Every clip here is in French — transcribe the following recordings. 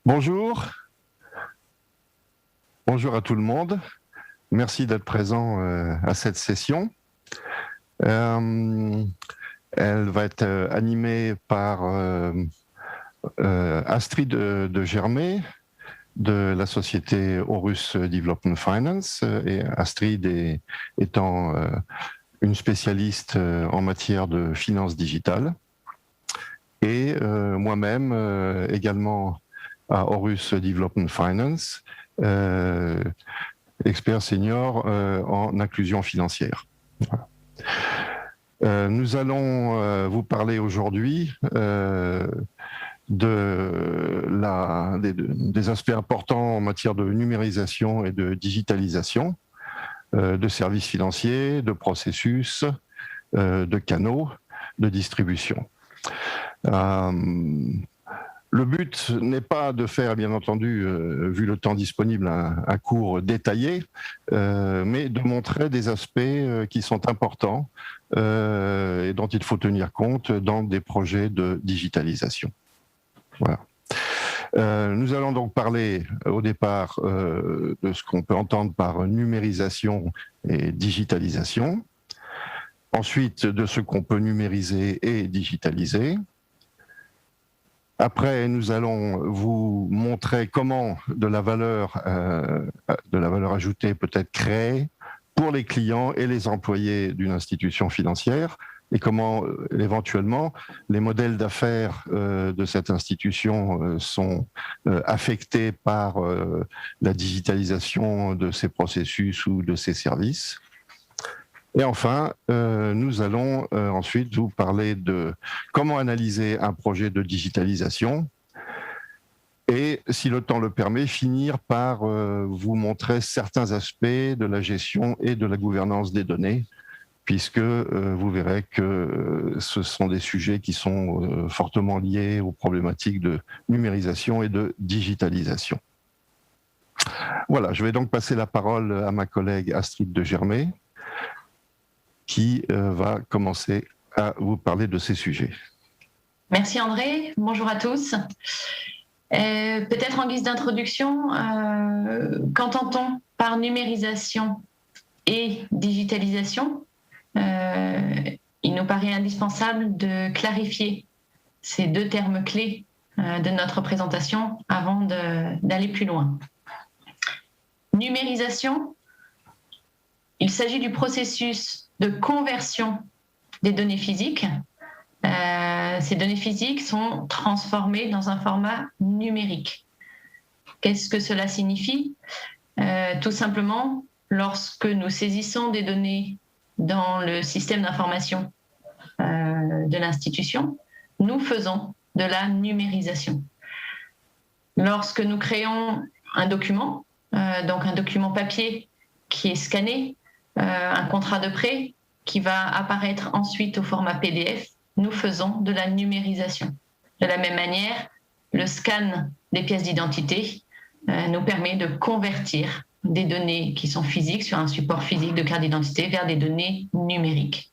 Bonjour, bonjour à tout le monde. Merci d'être présent à cette session. Elle va être animée par Astrid de Germay de la société Horus Development Finance, et Astrid étant une spécialiste en matière de finances digitales, et moi-même également à Horus Development Finance, expert senior en inclusion financière. Voilà. Nous allons vous parler aujourd'hui des aspects importants en matière de numérisation et de digitalisation de services financiers, de processus, de canaux, de distribution. Le but n'est pas de faire, bien entendu, vu le temps disponible, un cours détaillé, mais de montrer des aspects qui sont importants et dont il faut tenir compte dans des projets de digitalisation. Voilà. Nous allons donc parler au départ de ce qu'on peut entendre par numérisation et digitalisation, ensuite de ce qu'on peut numériser et digitaliser. Après, nous allons vous montrer comment de la valeur ajoutée peut être créée pour les clients et les employés d'une institution financière, et comment éventuellement les modèles d'affaires de cette institution sont affectés par la digitalisation de ses processus ou de ses services. Et enfin, nous allons ensuite vous parler de comment analyser un projet de digitalisation et, si le temps le permet, finir par vous montrer certains aspects de la gestion et de la gouvernance des données, puisque vous verrez que ce sont des sujets qui sont fortement liés aux problématiques de numérisation et de digitalisation. Voilà, je vais donc passer la parole à ma collègue Astrid de Germay, qui va commencer à vous parler de ces sujets. Merci André, bonjour à tous. Peut-être en guise d'introduction, qu'entend-on par numérisation et digitalisation ? Il nous paraît indispensable de clarifier ces deux termes clés de notre présentation avant d'aller plus loin. Numérisation, il s'agit du processus de conversion des données physiques. Ces données physiques sont transformées dans un format numérique. Qu'est-ce que cela signifie ? Tout simplement, lorsque nous saisissons des données dans le système d'information de l'institution, nous faisons de la numérisation. Lorsque nous créons un document, donc un document papier qui est scanné, un contrat de prêt qui va apparaître ensuite au format PDF, nous faisons de la numérisation. De la même manière, le scan des pièces d'identité nous permet de convertir des données qui sont physiques sur un support physique de carte d'identité vers des données numériques.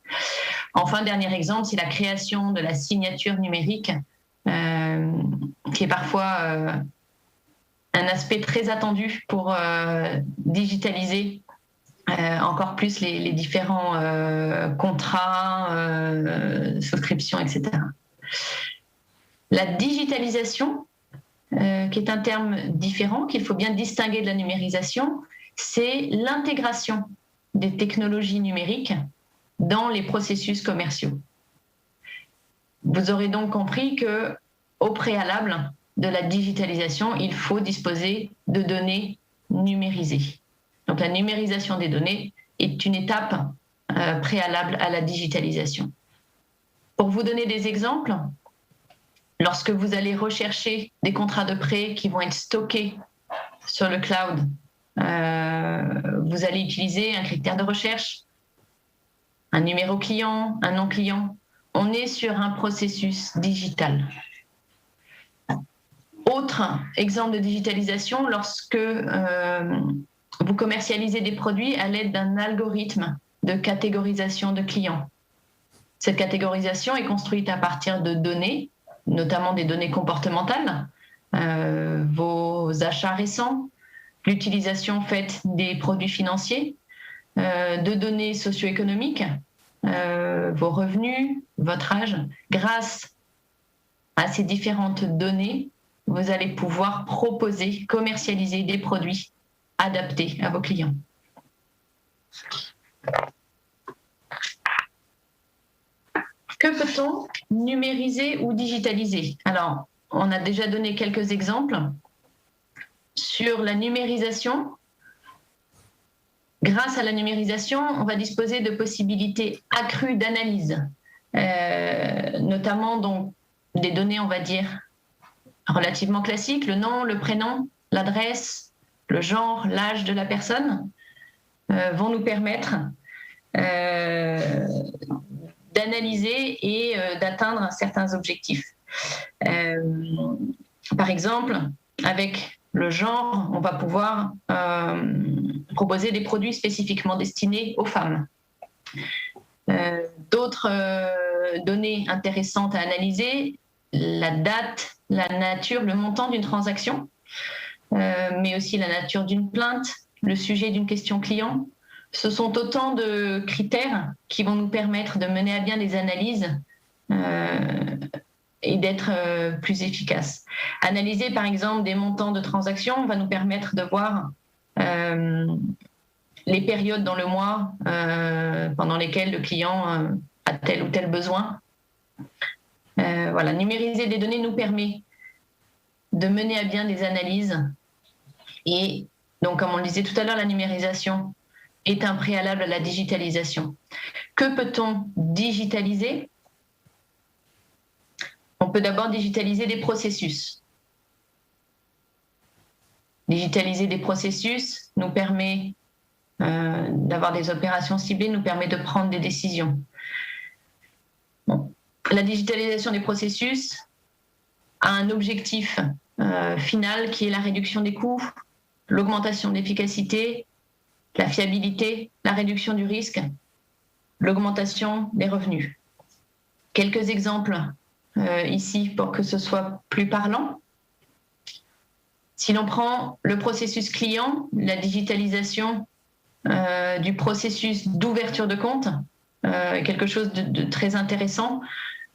Enfin, dernier exemple, c'est la création de la signature numérique, qui est parfois un aspect très attendu pour digitaliser encore plus les différents contrats, souscriptions, etc. La digitalisation, qui est un terme différent, qu'il faut bien distinguer de la numérisation, c'est l'intégration des technologies numériques dans les processus commerciaux. Vous aurez donc compris qu'au préalable de la digitalisation, il faut disposer de données numérisées. Donc la numérisation des données est une étape préalable à la digitalisation. Pour vous donner des exemples, lorsque vous allez rechercher des contrats de prêt qui vont être stockés sur le cloud, vous allez utiliser un critère de recherche, un numéro client, un nom client. On est sur un processus digital. Autre exemple de digitalisation, lorsque vous commercialisez des produits à l'aide d'un algorithme de catégorisation de clients. Cette catégorisation est construite à partir de données, notamment des données comportementales, vos achats récents, l'utilisation faite des produits financiers, de données socio-économiques, vos revenus, votre âge. Grâce à ces différentes données, vous allez pouvoir proposer, commercialiser des produits adaptés à vos clients. Que peut-on numériser ou digitaliser? Alors, on a déjà donné quelques exemples. Sur la numérisation, grâce à la numérisation, on va disposer de possibilités accrues d'analyse, notamment donc, des données, on va dire, relativement classiques, le nom, le prénom, l'adresse, le genre, l'âge de la personne, vont nous permettre d'analyser et d'atteindre certains objectifs. Par exemple, avec le genre, on va pouvoir proposer des produits spécifiquement destinés aux femmes. D'autres données intéressantes à analyser, la date, la nature, le montant d'une transaction, mais aussi la nature d'une plainte, le sujet d'une question client. Ce sont autant de critères qui vont nous permettre de mener à bien des analyses et d'être plus efficaces. Analyser par exemple des montants de transactions va nous permettre de voir les périodes dans le mois pendant lesquelles le client a tel ou tel besoin. Voilà, numériser des données nous permet de mener à bien des analyses et donc, comme on le disait tout à l'heure, la numérisation est un préalable à la digitalisation. Que peut-on digitaliser? On peut d'abord digitaliser des processus. Digitaliser des processus nous permet d'avoir des opérations ciblées, nous permet de prendre des décisions. Bon. La digitalisation des processus a un objectif final qui est la réduction des coûts, l'augmentation de l'efficacité, la fiabilité, la réduction du risque, l'augmentation des revenus. Quelques exemples ici pour que ce soit plus parlant. Si l'on prend le processus client, la digitalisation du processus d'ouverture de compte, quelque chose de très intéressant.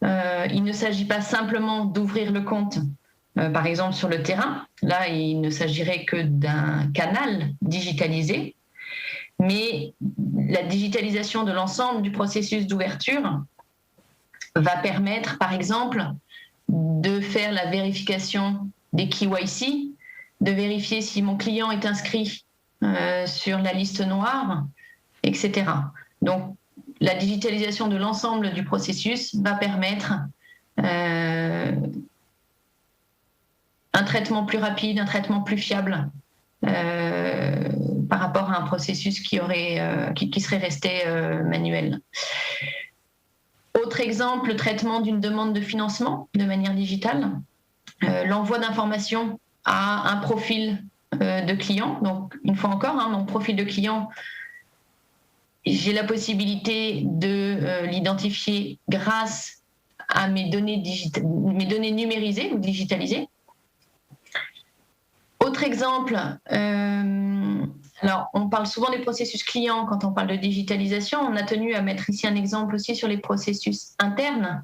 Il ne s'agit pas simplement d'ouvrir le compte, par exemple sur le terrain. Là, il ne s'agirait que d'un canal digitalisé. Mais la digitalisation de l'ensemble du processus d'ouverture va permettre, par exemple, de faire la vérification des KYC, de vérifier si mon client est inscrit sur la liste noire, etc. Donc, la digitalisation de l'ensemble du processus va permettre un traitement plus rapide, un traitement plus fiable par rapport à un processus qui serait resté manuel. Autre exemple, le traitement d'une demande de financement de manière digitale, l'envoi d'informations à un profil de client. Donc, une fois encore, mon profil de client, j'ai la possibilité de l'identifier grâce à mes données numérisées ou digitalisées. Autre exemple, alors on parle souvent des processus clients quand on parle de digitalisation. On a tenu à mettre ici un exemple aussi sur les processus internes.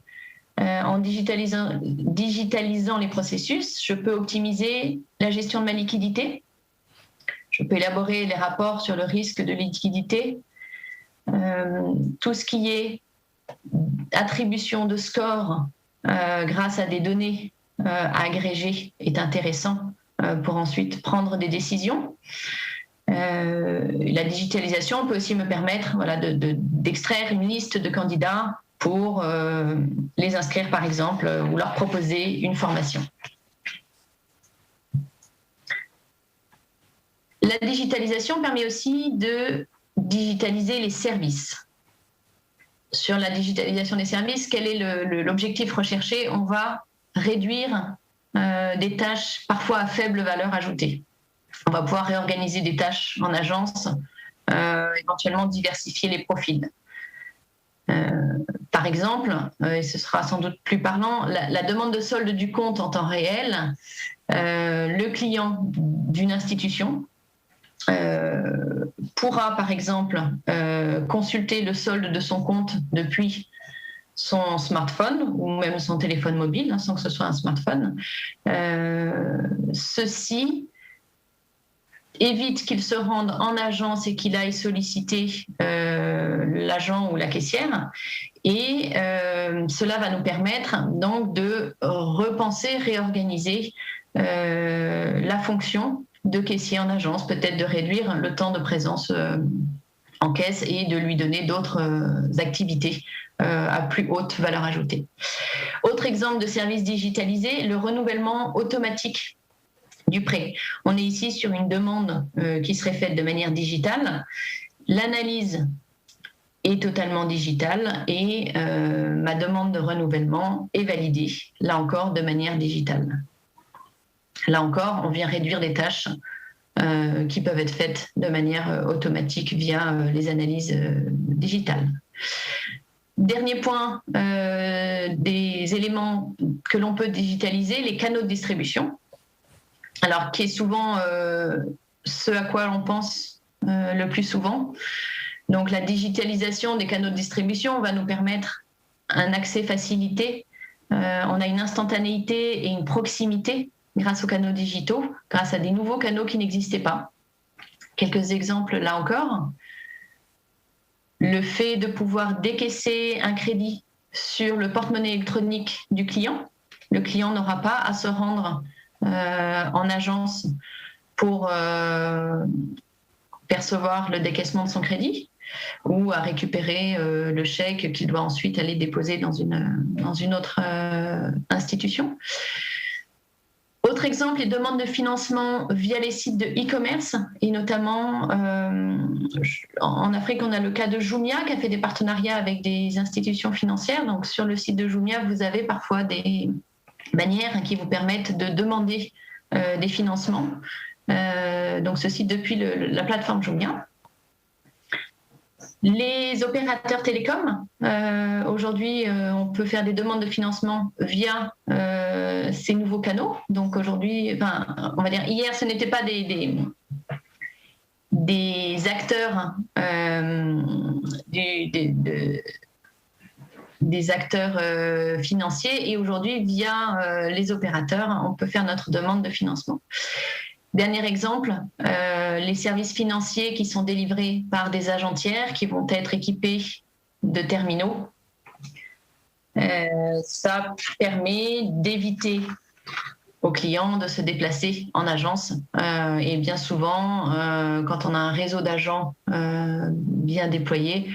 En digitalisant les processus, je peux optimiser la gestion de ma liquidité. Je peux élaborer les rapports sur le risque de liquidité. Tout ce qui est attribution de score grâce à des données agrégées est intéressant pour ensuite prendre des décisions. La digitalisation peut aussi me permettre d'extraire une liste de candidats pour les inscrire par exemple ou leur proposer une formation. La digitalisation permet aussi de digitaliser les services. Sur la digitalisation des services, quel est l'objectif recherché? On va réduire des tâches parfois à faible valeur ajoutée. On va pouvoir réorganiser des tâches en agence, éventuellement diversifier les profils. Par exemple, et ce sera sans doute plus parlant, la demande de solde du compte en temps réel, le client d'une institution pourra par exemple consulter le solde de son compte depuis son smartphone ou même son téléphone mobile, sans que ce soit un smartphone. Ceci évite qu'il se rende en agence et qu'il aille solliciter l'agent ou la caissière. Et cela va nous permettre donc de repenser, réorganiser la fonction de caissier en agence, peut-être de réduire le temps de présence en caisse et de lui donner d'autres activités à plus haute valeur ajoutée. Autre exemple de service digitalisé, le renouvellement automatique du prêt. On est ici sur une demande qui serait faite de manière digitale. L'analyse est totalement digitale et ma demande de renouvellement est validée, là encore, de manière digitale. Là encore, on vient réduire des tâches qui peuvent être faites de manière automatique via les analyses digitales. Dernier point, des éléments que l'on peut digitaliser, les canaux de distribution. Alors, qui est souvent ce à quoi l'on pense le plus souvent. Donc, la digitalisation des canaux de distribution va nous permettre un accès facilité. On a une instantanéité et une proximité grâce aux canaux digitaux, grâce à des nouveaux canaux qui n'existaient pas. Quelques exemples là encore. Le fait de pouvoir décaisser un crédit sur le porte-monnaie électronique du client. Le client n'aura pas à se rendre en agence pour percevoir le décaissement de son crédit ou à récupérer le chèque qu'il doit ensuite aller déposer dans une autre institution. Autre exemple, les demandes de financement via les sites de e-commerce et notamment en Afrique, on a le cas de Jumia qui a fait des partenariats avec des institutions financières. Donc sur le site de Jumia, vous avez parfois des manières qui vous permettent de demander des financements. Donc ceci depuis la plateforme Jumia. Les opérateurs télécoms, aujourd'hui, on peut faire des demandes de financement via ces nouveaux canaux. Donc aujourd'hui, on va dire hier, ce n'étaient pas des acteurs des acteurs financiers et aujourd'hui, via les opérateurs, on peut faire notre demande de financement. Dernier exemple, les services financiers qui sont délivrés par des agentières qui vont être équipés de terminaux. Ça permet d'éviter aux clients de se déplacer en agence. Et bien souvent, quand on a un réseau d'agents bien déployé,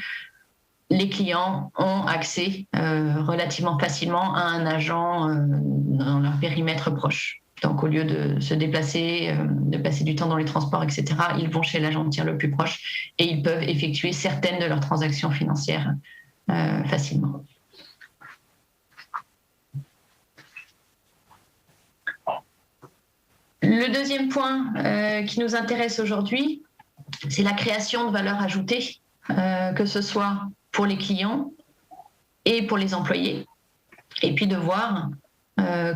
les clients ont accès relativement facilement à un agent dans leur périmètre proche. Donc, au lieu de se déplacer, de passer du temps dans les transports, etc., ils vont chez l'agentière le plus proche et ils peuvent effectuer certaines de leurs transactions financières facilement. Le deuxième point qui nous intéresse aujourd'hui, c'est la création de valeur ajoutée, que ce soit pour les clients et pour les employés, et puis de voir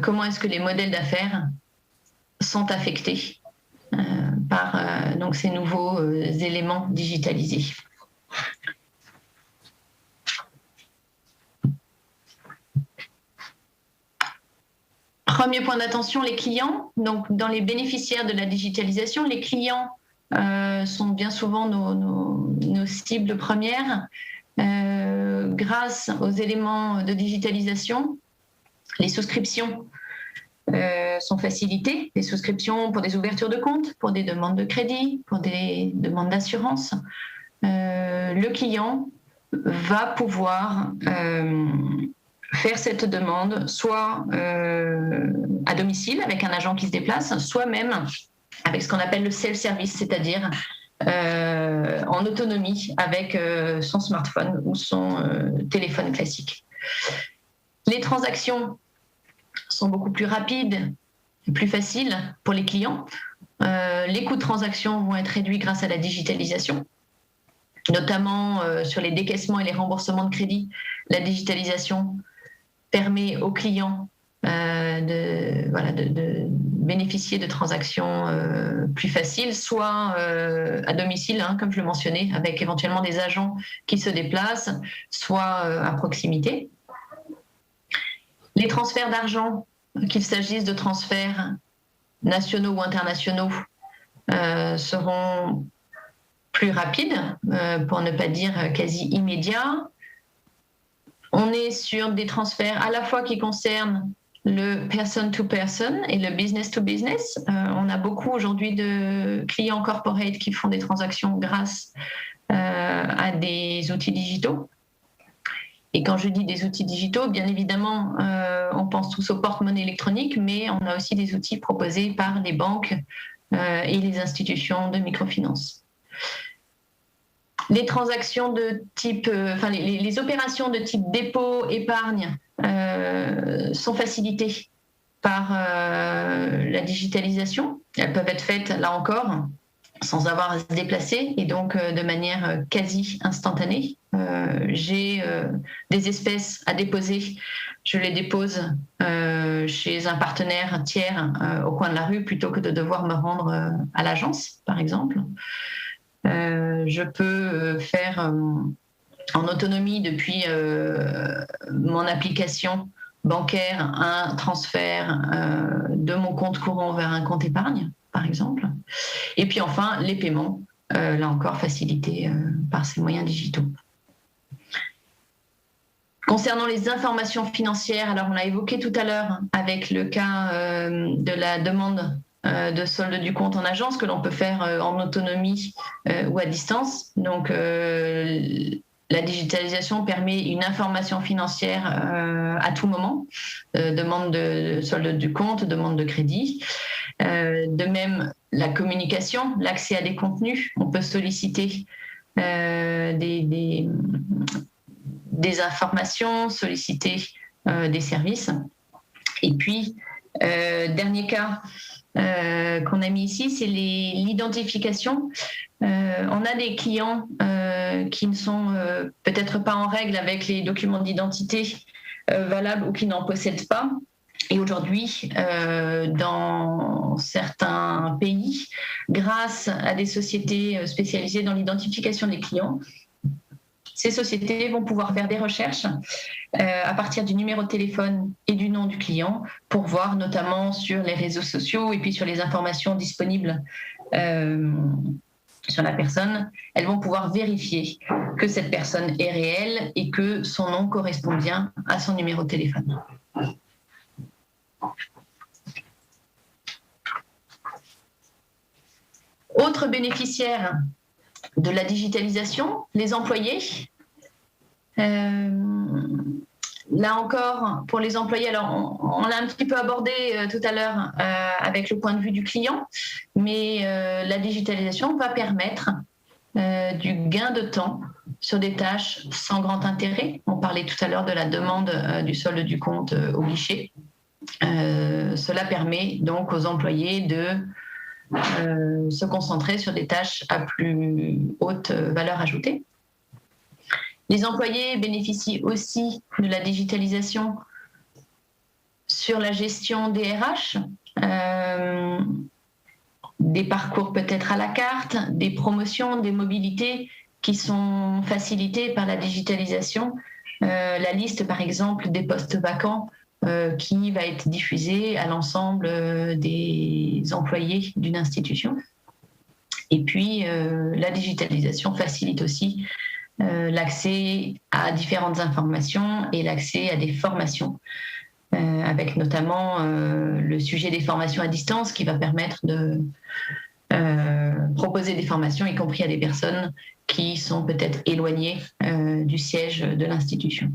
comment est-ce que les modèles d'affaires sont affectés par donc ces nouveaux éléments digitalisés. Premier point d'attention, les clients. Donc, dans les bénéficiaires de la digitalisation, les clients sont bien souvent nos cibles premières. Grâce aux éléments de digitalisation, les souscriptions sont facilitées, les souscriptions pour des ouvertures de compte, pour des demandes de crédit, pour des demandes d'assurance. Le client va pouvoir faire cette demande soit à domicile avec un agent qui se déplace, soit même avec ce qu'on appelle le self-service, c'est-à-dire en autonomie avec son smartphone ou son téléphone classique. Les transactions sont beaucoup plus rapides, plus faciles pour les clients. Les coûts de transaction vont être réduits grâce à la digitalisation. notamment sur les décaissements et les remboursements de crédit. La digitalisation permet aux clients de bénéficier de transactions plus faciles, soit à domicile, comme je le mentionnais, avec éventuellement des agents qui se déplacent, soit à proximité. Les transferts d'argent, qu'il s'agisse de transferts nationaux ou internationaux, seront plus rapides, pour ne pas dire quasi immédiats. On est sur des transferts à la fois qui concernent le person-to-person et le business-to-business. On a beaucoup aujourd'hui de clients corporate qui font des transactions grâce à des outils digitaux. Et quand je dis des outils digitaux, bien évidemment, on pense tous au porte-monnaie électronique, mais on a aussi des outils proposés par les banques et les institutions de microfinance. Les transactions de type, les opérations de type dépôt, épargne sont facilitées par la digitalisation. Elles peuvent être faites, là encore, sans avoir à se déplacer et donc de manière quasi instantanée. J'ai des espèces à déposer, je les dépose chez un partenaire tiers au coin de la rue plutôt que de devoir me rendre à l'agence, par exemple. Je peux faire en autonomie depuis mon application bancaire un transfert de mon compte courant vers un compte épargne, par exemple. Et puis enfin, les paiements, là encore facilités par ces moyens digitaux. Concernant les informations financières, alors on l'a évoqué tout à l'heure avec le cas de la demande de solde du compte en agence que l'on peut faire en autonomie ou à distance. Donc la digitalisation permet une information financière à tout moment, demande de solde du compte, demande de crédit. De même, la communication, l'accès à des contenus, on peut solliciter des informations, solliciter des services. Et puis, dernier cas qu'on a mis ici, c'est l'identification. On a des clients qui ne sont peut-être pas en règle avec les documents d'identité valables ou qui n'en possèdent pas. Et aujourd'hui, dans certains pays, grâce à des sociétés spécialisées dans l'identification des clients, ces sociétés vont pouvoir faire des recherches à partir du numéro de téléphone et du nom du client pour voir notamment sur les réseaux sociaux et puis sur les informations disponibles sur la personne. Elles vont pouvoir vérifier que cette personne est réelle et que son nom correspond bien à son numéro de téléphone. Autres bénéficiaires de la digitalisation, les employés. Là encore, pour les employés, alors on l'a un petit peu abordé tout à l'heure avec le point de vue du client, mais la digitalisation va permettre du gain de temps sur des tâches sans grand intérêt. On parlait tout à l'heure de la demande du solde du compte au guichet. Cela permet donc aux employés de se concentrer sur des tâches à plus haute valeur ajoutée. Les employés bénéficient aussi de la digitalisation sur la gestion des RH, des parcours peut-être à la carte, des promotions, des mobilités qui sont facilitées par la digitalisation. La liste, par exemple, des postes vacants qui va être diffusée à l'ensemble des employés d'une institution. Et puis, la digitalisation facilite aussi l'accès à différentes informations et l'accès à des formations, avec notamment le sujet des formations à distance qui va permettre de proposer des formations, y compris à des personnes qui sont peut-être éloignées du siège de l'institution.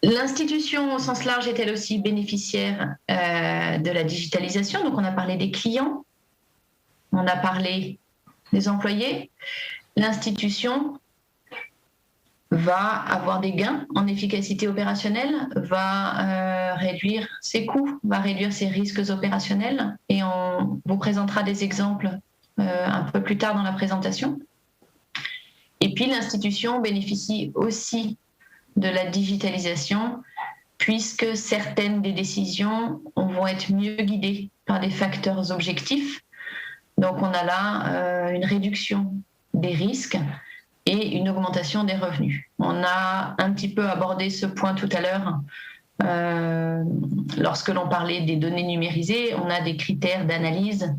L'institution au sens large est elle aussi bénéficiaire de la digitalisation. Donc on a parlé des clients, on a parlé des employés. L'institution va avoir des gains en efficacité opérationnelle, va réduire ses coûts, va réduire ses risques opérationnels. Et on vous présentera des exemples un peu plus tard dans la présentation. Et puis l'institution bénéficie aussi de la digitalisation, puisque certaines des décisions vont être mieux guidées par des facteurs objectifs. Donc on a là une réduction des risques et une augmentation des revenus. On a un petit peu abordé ce point tout à l'heure. Lorsque l'on parlait des données numérisées, on a des critères d'analyse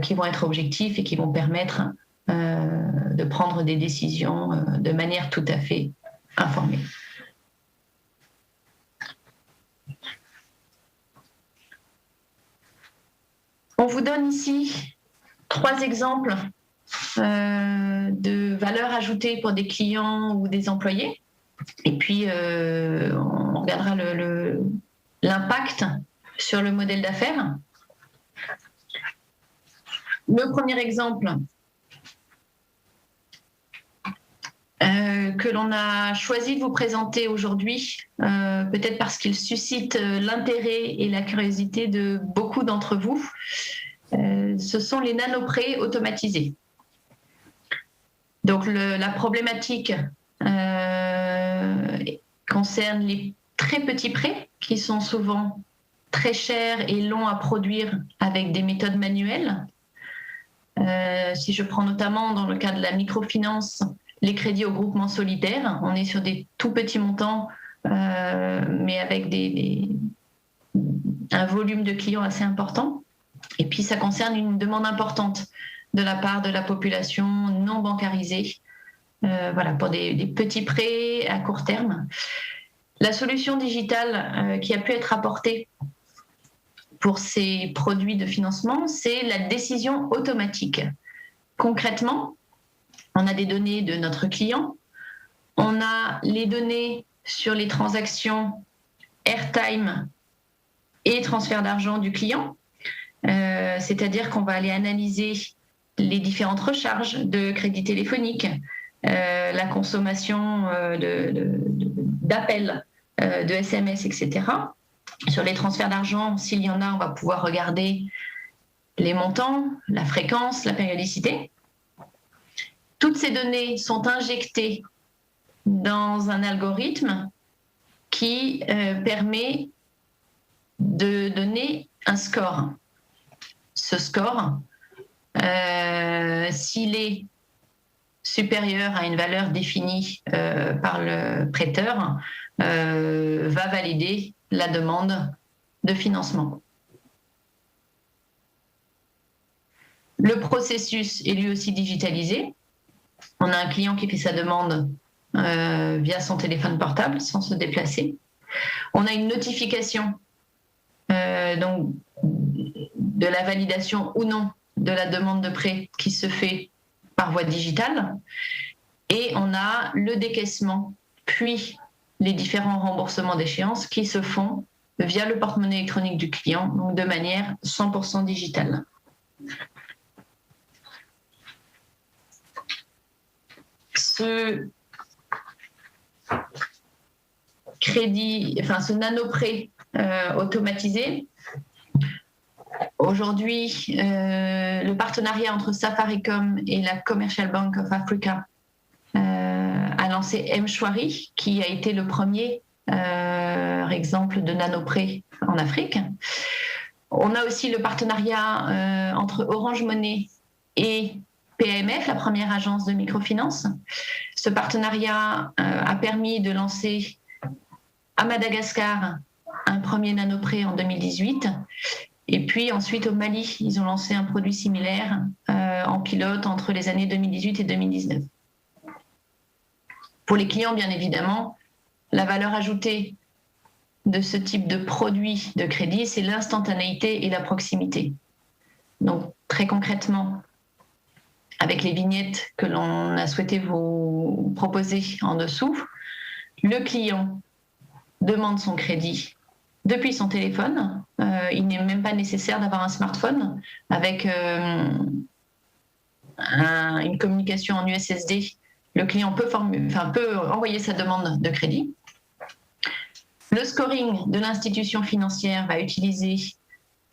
qui vont être objectifs et qui vont permettre de prendre des décisions de manière tout à fait informée. On vous donne ici 3 exemples de valeur ajoutée pour des clients ou des employés. Et puis, on regardera l'impact sur le modèle d'affaires. Le premier exemple que l'on a choisi de vous présenter aujourd'hui, peut-être parce qu'il suscite l'intérêt et la curiosité de beaucoup d'entre vous, ce sont les nanoprêts automatisés. Donc la problématique concerne les très petits prêts qui sont souvent très chers et longs à produire avec des méthodes manuelles. Si je prends notamment dans le cas de la microfinance, les crédits au groupement solidaire, on est sur des tout petits montants, mais avec un volume de clients assez important. Et puis ça concerne une demande importante de la part de la population non bancarisée, voilà, pour des petits prêts à court terme. La solution digitale qui a pu être apportée pour ces produits de financement, c'est la décision automatique. Concrètement, on a des données de notre client, on a les données sur les transactions airtime et transfert d'argent du client, c'est-à-dire qu'on va aller analyser les différentes recharges de crédit téléphonique, la consommation d'appels, de SMS, etc. Sur les transferts d'argent, s'il y en a, on va pouvoir regarder les montants, la fréquence, la périodicité. Toutes ces données sont injectées dans un algorithme qui permet de donner un score. Ce score, s'il est supérieur à une valeur définie par le prêteur, va valider la demande de financement. Le processus est lui aussi digitalisé. On a un client qui fait sa demande via son téléphone portable sans se déplacer. On a une notification donc, de la validation ou non de la demande de prêt qui se fait par voie digitale. Et on a le décaissement, puis les différents remboursements d'échéance qui se font via le porte-monnaie électronique du client, donc de manière 100% digitale. Ce crédit, enfin ce nanoprêt automatisé, aujourd'hui, le partenariat entre Safaricom et la Commercial Bank of Africa a lancé M-Shwari, qui a été le premier exemple de nanoprêt en Afrique. On a aussi le partenariat entre Orange Money et PAMF, la première agence de microfinance. Ce partenariat a permis de lancer à Madagascar un premier nanoprêt en 2018. Et puis ensuite au Mali, ils ont lancé un produit similaire en pilote entre les années 2018 et 2019. Pour les clients, bien évidemment, la valeur ajoutée de ce type de produit de crédit, c'est l'instantanéité et la proximité. Donc très concrètement, avec les vignettes que l'on a souhaité vous proposer en dessous, le client demande son crédit depuis son téléphone. Il n'est même pas nécessaire d'avoir un smartphone avec une communication en USSD. Le client peut envoyer sa demande de crédit. Le scoring de l'institution financière va utiliser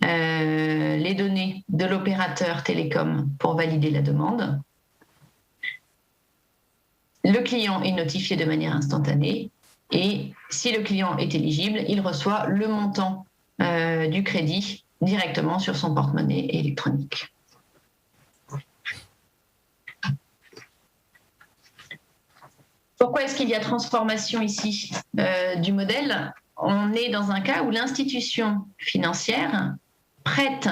les données de l'opérateur télécom pour valider la demande. Le client est notifié de manière instantanée et si le client est éligible, il reçoit le montant du crédit directement sur son porte-monnaie électronique. Pourquoi est-ce qu'il y a transformation ici du modèle? On est dans un cas où l'institution financière prête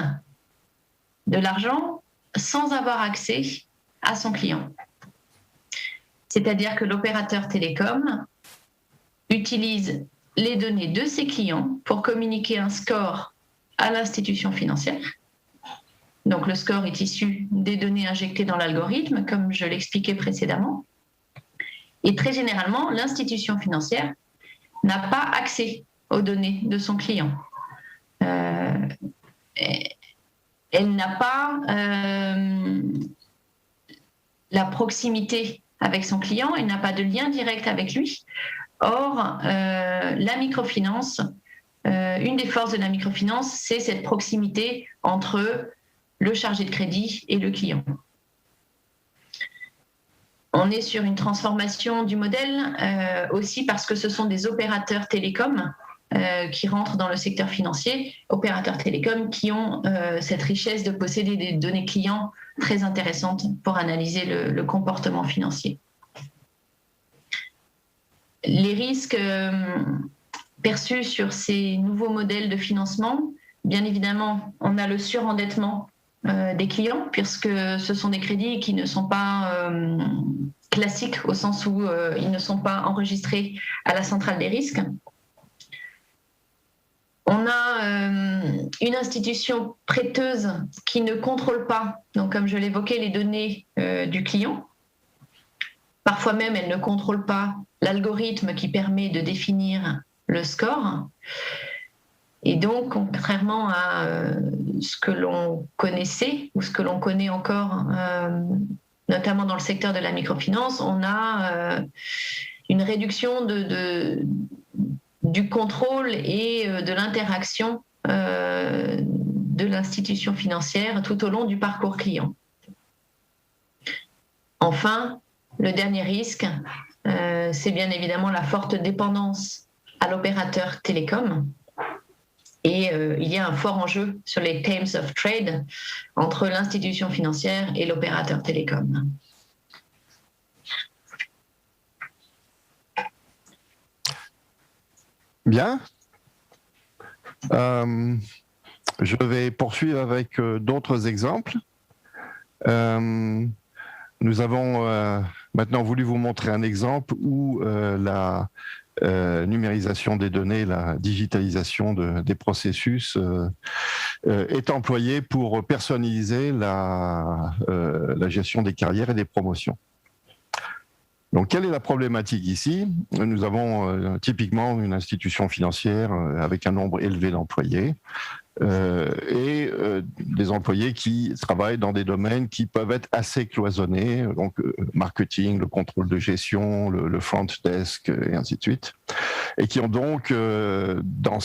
de l'argent sans avoir accès à son client. C'est-à-dire que l'opérateur télécom utilise les données de ses clients pour communiquer un score à l'institution financière. Donc le score est issu des données injectées dans l'algorithme, comme je l'expliquais précédemment. Et très généralement, l'institution financière n'a pas accès aux données de son client. Elle n'a pas la proximité avec son client, elle n'a pas de lien direct avec lui. Or, la microfinance, une des forces de la microfinance, c'est cette proximité entre le chargé de crédit et le client. On est sur une transformation du modèle aussi parce que ce sont des opérateurs télécoms qui rentrent dans le secteur financier, opérateurs télécoms qui ont cette richesse de posséder des données clients très intéressantes pour analyser le comportement financier. Les risques perçus sur ces nouveaux modèles de financement, bien évidemment, on a le surendettement des clients, puisque ce sont des crédits qui ne sont pas classiques au sens où ils ne sont pas enregistrés à la centrale des risques. On a une institution prêteuse qui ne contrôle pas, donc comme je l'évoquais, les données du client. Parfois même, elle ne contrôle pas l'algorithme qui permet de définir le score. Et donc, contrairement à ce que l'on connaissait ou ce que l'on connaît encore, notamment dans le secteur de la microfinance, on a une réduction du contrôle et de l'interaction de l'institution financière tout au long du parcours client. Enfin, le dernier risque, c'est bien évidemment la forte dépendance à l'opérateur télécom. Et il y a un fort enjeu sur les terms of trade entre l'institution financière et l'opérateur télécom. Bien. Je vais poursuivre avec d'autres exemples. Nous avons maintenant voulu vous montrer un exemple où la numérisation des données, la digitalisation des processus est employée pour personnaliser la gestion des carrières et des promotions. Donc, quelle est la problématique ici? Nous avons typiquement une institution financière avec un nombre élevé d'employés et des employés qui travaillent dans des domaines qui peuvent être assez cloisonnés, donc marketing, le contrôle de gestion, le front desk et ainsi de suite, et qui ont donc dans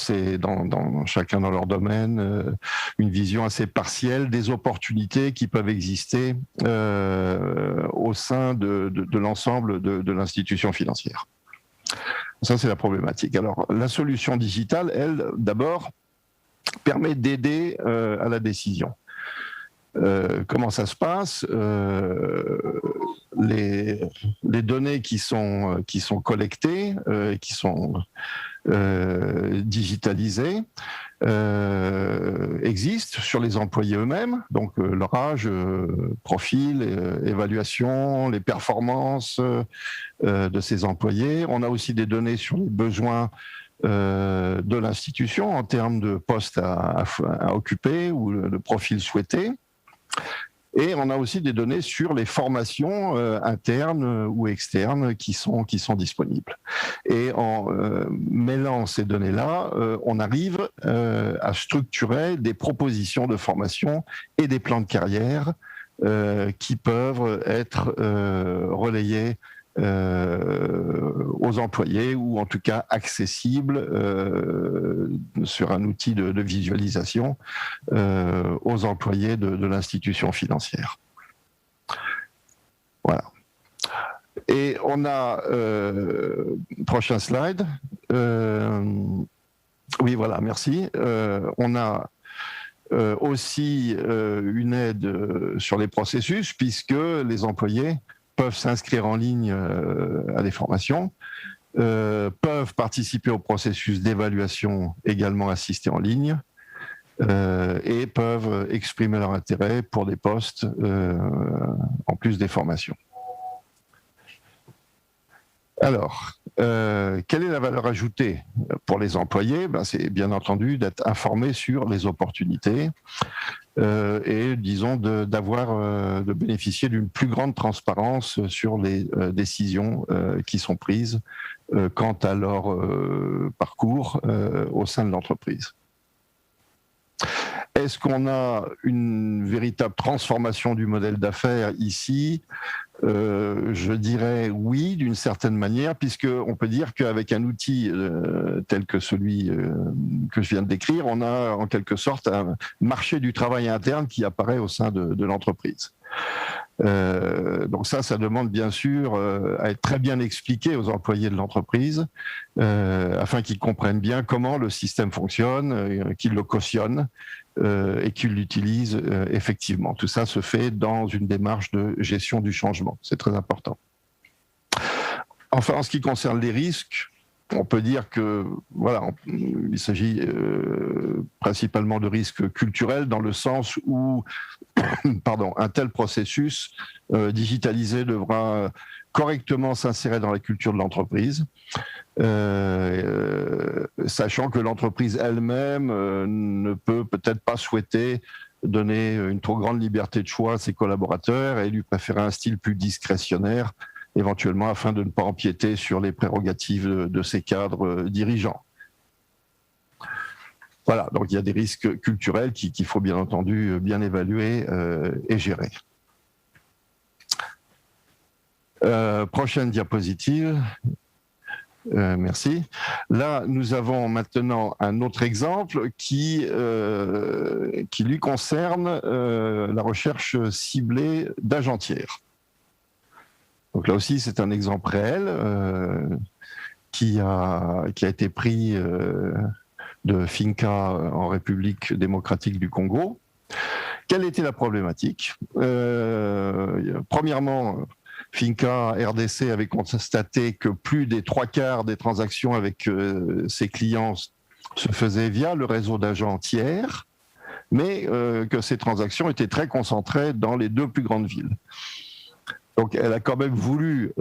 chacun dans leur domaine une vision assez partielle des opportunités qui peuvent exister au sein de l'ensemble de l'institution financière. Ça, c'est la problématique. Alors, la solution digitale, elle, d'abord, permet d'aider à la décision. Comment ça se passe? Les données qui sont collectées, qui sont digitalisées, existent sur les employés eux-mêmes, donc leur âge, profil, évaluation, les performances de ces employés. On a aussi des données sur les besoins de l'institution en termes de postes à occuper ou le profil souhaité. Et on a aussi des données sur les formations internes ou externes qui sont disponibles. Et en mêlant ces données-là, on arrive à structurer des propositions de formation et des plans de carrière qui peuvent être relayés aux employés, ou en tout cas accessible sur un outil de visualisation aux employés de l'institution financière. Voilà. Et on a, prochain slide, oui voilà, merci, on a aussi une aide sur les processus, puisque les employés peuvent s'inscrire en ligne à des formations, peuvent participer au processus d'évaluation également assisté en ligne, et peuvent exprimer leur intérêt pour des postes en plus des formations. Alors, quelle est la valeur ajoutée pour les employés? C'est bien entendu d'être informés sur les opportunités et, disons, de bénéficier d'une plus grande transparence sur les décisions qui sont prises quant à leur parcours au sein de l'entreprise. Est-ce qu'on a une véritable transformation du modèle d'affaires ici? Je dirais oui, d'une certaine manière, puisqu'on peut dire qu'avec un outil tel que celui que je viens de décrire, on a en quelque sorte un marché du travail interne qui apparaît au sein de l'entreprise. Donc ça demande bien sûr à être très bien expliqué aux employés de l'entreprise afin qu'ils comprennent bien comment le système fonctionne, qu'ils le cautionnent et qu'ils l'utilisent effectivement. Tout ça se fait dans une démarche de gestion du changement. C'est très important. Enfin, en ce qui concerne les risques, on peut dire que voilà, il s'agit principalement de risques culturels, dans le sens où pardon, un tel processus digitalisé devra correctement s'insérer dans la culture de l'entreprise, sachant que l'entreprise elle-même ne peut peut-être pas souhaiter donner une trop grande liberté de choix à ses collaborateurs et lui préférer un style plus discrétionnaire, éventuellement afin de ne pas empiéter sur les prérogatives de ses cadres dirigeants. Voilà, donc il y a des risques culturels qu'il faut bien entendu bien évaluer et gérer. Prochaine diapositive. Merci. Là, nous avons maintenant un autre exemple qui lui concerne la recherche ciblée d'agents tiers. Donc là aussi, c'est un exemple réel qui a été pris de Finca en République démocratique du Congo. Quelle était la problématique? Premièrement, Finca RDC avait constaté que plus des 3/4 des transactions avec ses clients se faisaient via le réseau d'agents tiers, mais que ces transactions étaient très concentrées dans les 2 plus grandes villes. Donc elle a quand même voulu,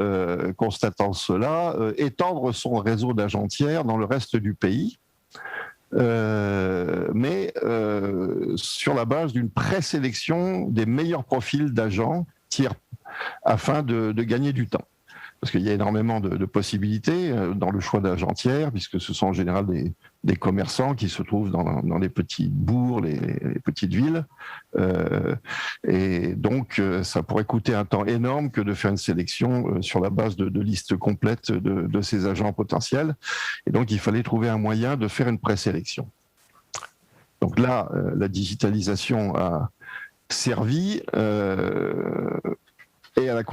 constatant cela, étendre son réseau d'agents tiers dans le reste du pays, mais sur la base d'une présélection des meilleurs profils d'agents tiers afin de gagner du temps. Parce qu'il y a énormément de possibilités dans le choix d'agents tiers, puisque ce sont en général des commerçants qui se trouvent dans les petits bourgs, les petites villes. Et donc, ça pourrait coûter un temps énorme que de faire une sélection sur la base de listes complètes de ces agents potentiels. Et donc, il fallait trouver un moyen de faire une présélection. Donc là, la digitalisation a servi et elle a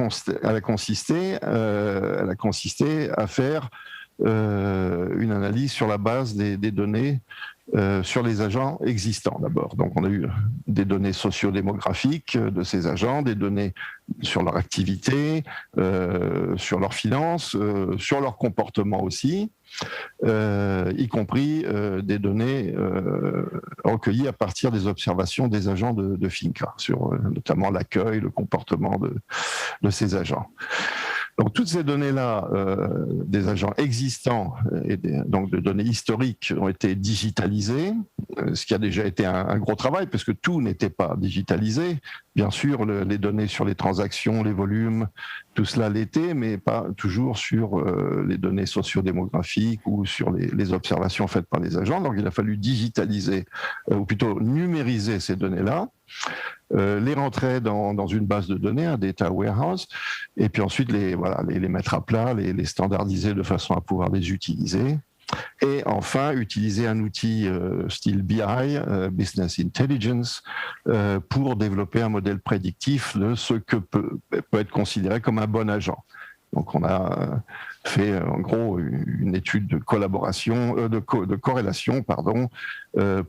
consisté à faire une analyse sur la base des données sur les agents existants d'abord. Donc on a eu des données sociodémographiques de ces agents, des données sur leur activité, sur leurs finances, sur leur comportement aussi, y compris des données recueillies à partir des observations des agents de Finca, sur notamment l'accueil, le comportement de ces agents. Donc toutes ces données-là, des agents existants et donc de données historiques, ont été digitalisées, ce qui a déjà été un gros travail, parce que tout n'était pas digitalisé. Bien sûr, les données sur les transactions, les volumes, tout cela l'était, mais pas toujours sur les données sociodémographiques ou sur les observations faites par les agents. Donc il a fallu digitaliser, ou plutôt numériser ces données-là, les rentrer dans une base de données, un data warehouse, et puis ensuite les mettre à plat, les standardiser de façon à pouvoir les utiliser. Et enfin, utiliser un outil style BI, Business Intelligence, pour développer un modèle prédictif de ce que peut être considéré comme un bon agent. Donc on a fait en gros une étude de collaboration, de corrélation, pardon,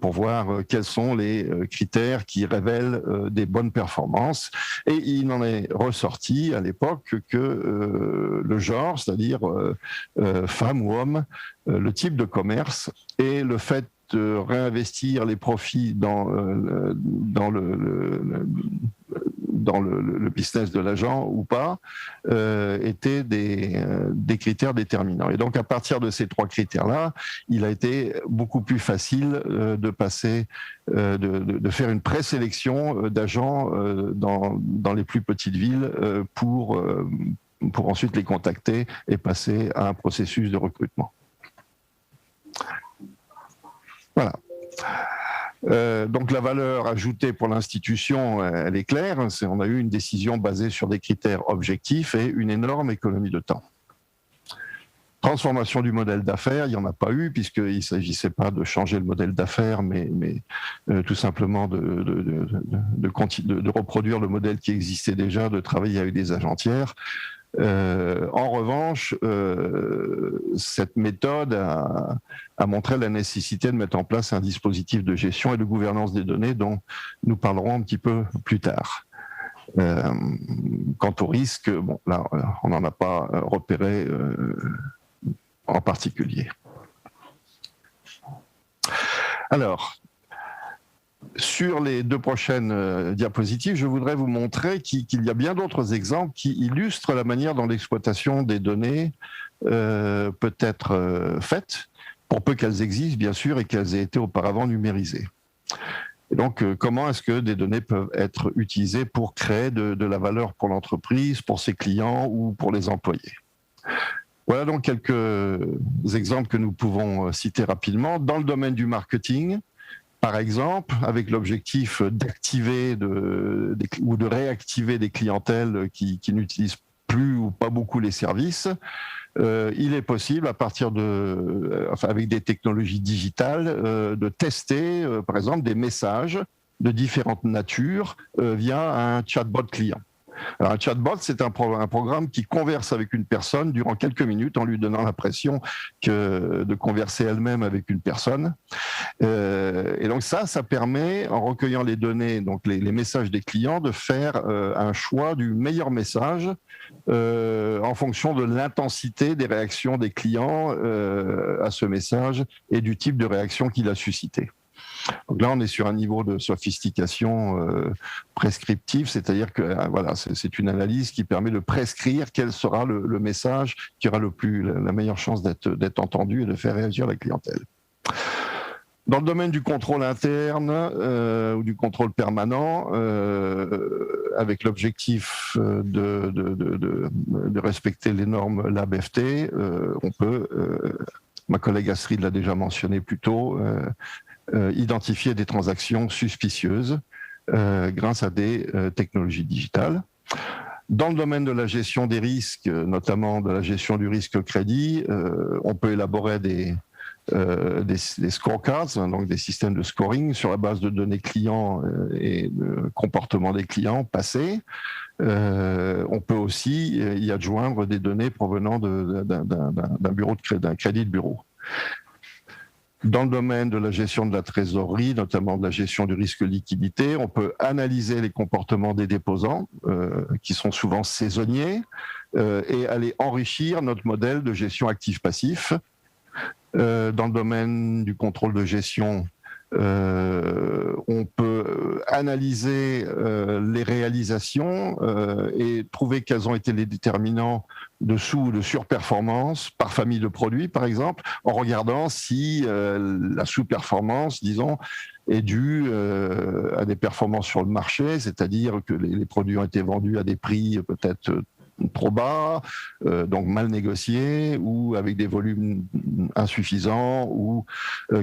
pour voir quels sont les critères qui révèlent des bonnes performances. Et il en est ressorti à l'époque que le genre, c'est-à-dire femme ou homme, le type de commerce et le fait de réinvestir les profits dans le business de l'agent ou pas, étaient des critères déterminants. Et donc, à partir de ces 3 critères-là, il a été beaucoup plus facile de passer, de faire une présélection d'agents dans les plus petites villes pour ensuite les contacter et passer à un processus de recrutement. Voilà. Donc la valeur ajoutée pour l'institution, elle est claire. On a eu une décision basée sur des critères objectifs et une énorme économie de temps. Transformation du modèle d'affaires, il n'y en a pas eu puisqu'il ne s'agissait pas de changer le modèle d'affaires, mais tout simplement de reproduire le modèle qui existait déjà, de travailler avec des agentières. En revanche, cette méthode a montré la nécessité de mettre en place un dispositif de gestion et de gouvernance des données dont nous parlerons un petit peu plus tard. Quant au risque, bon, là, on n'en a pas repéré en particulier. Alors, sur les 2 prochaines diapositives, je voudrais vous montrer qu'il y a bien d'autres exemples qui illustrent la manière dont l'exploitation des données peut être faite, pour peu qu'elles existent, bien sûr, et qu'elles aient été auparavant numérisées. Et donc, comment est-ce que des données peuvent être utilisées pour créer de la valeur pour l'entreprise, pour ses clients ou pour les employés? Voilà donc quelques exemples que nous pouvons citer rapidement. Dans le domaine du marketing, par exemple, avec l'objectif d'activer ou de réactiver des clientèles qui n'utilisent plus ou pas beaucoup les services, il est possible, à partir avec des technologies digitales, de tester, par exemple, des messages de différentes natures via un chatbot client. Alors, un chatbot, c'est un programme qui converse avec une personne durant quelques minutes en lui donnant l'impression de converser elle-même avec une personne. Et donc ça permet, en recueillant les données, donc les messages des clients, de faire un choix du meilleur message en fonction de l'intensité des réactions des clients à ce message et du type de réaction qu'il a suscité. Donc là, on est sur un niveau de sophistication prescriptive, c'est-à-dire que voilà, c'est une analyse qui permet de prescrire quel sera le message qui aura la meilleure chance d'être entendu et de faire réagir la clientèle. Dans le domaine du contrôle interne ou du contrôle permanent, avec l'objectif de respecter les normes LabFT, on peut, ma collègue Astrid l'a déjà mentionné plus tôt, identifier des transactions suspicieuses grâce à des technologies digitales. Dans le domaine de la gestion des risques, notamment de la gestion du risque crédit, on peut élaborer des scorecards, donc des systèmes de scoring sur la base de données clients et de comportement des clients passés. On peut aussi y adjoindre des données provenant d'un crédit de bureau. Dans le domaine de la gestion de la trésorerie, notamment de la gestion du risque liquidité, on peut analyser les comportements des déposants, qui sont souvent saisonniers, et aller enrichir notre modèle de gestion actif-passif. Dans le domaine du contrôle de gestion, on peut analyser les réalisations et trouver quels ont été les déterminants de sous- ou de surperformance par famille de produits, par exemple, en regardant si la sous-performance, disons, est due à des performances sur le marché, c'est-à-dire que les produits ont été vendus à des prix peut-être trop bas, donc mal négociés, ou avec des volumes insuffisants, ou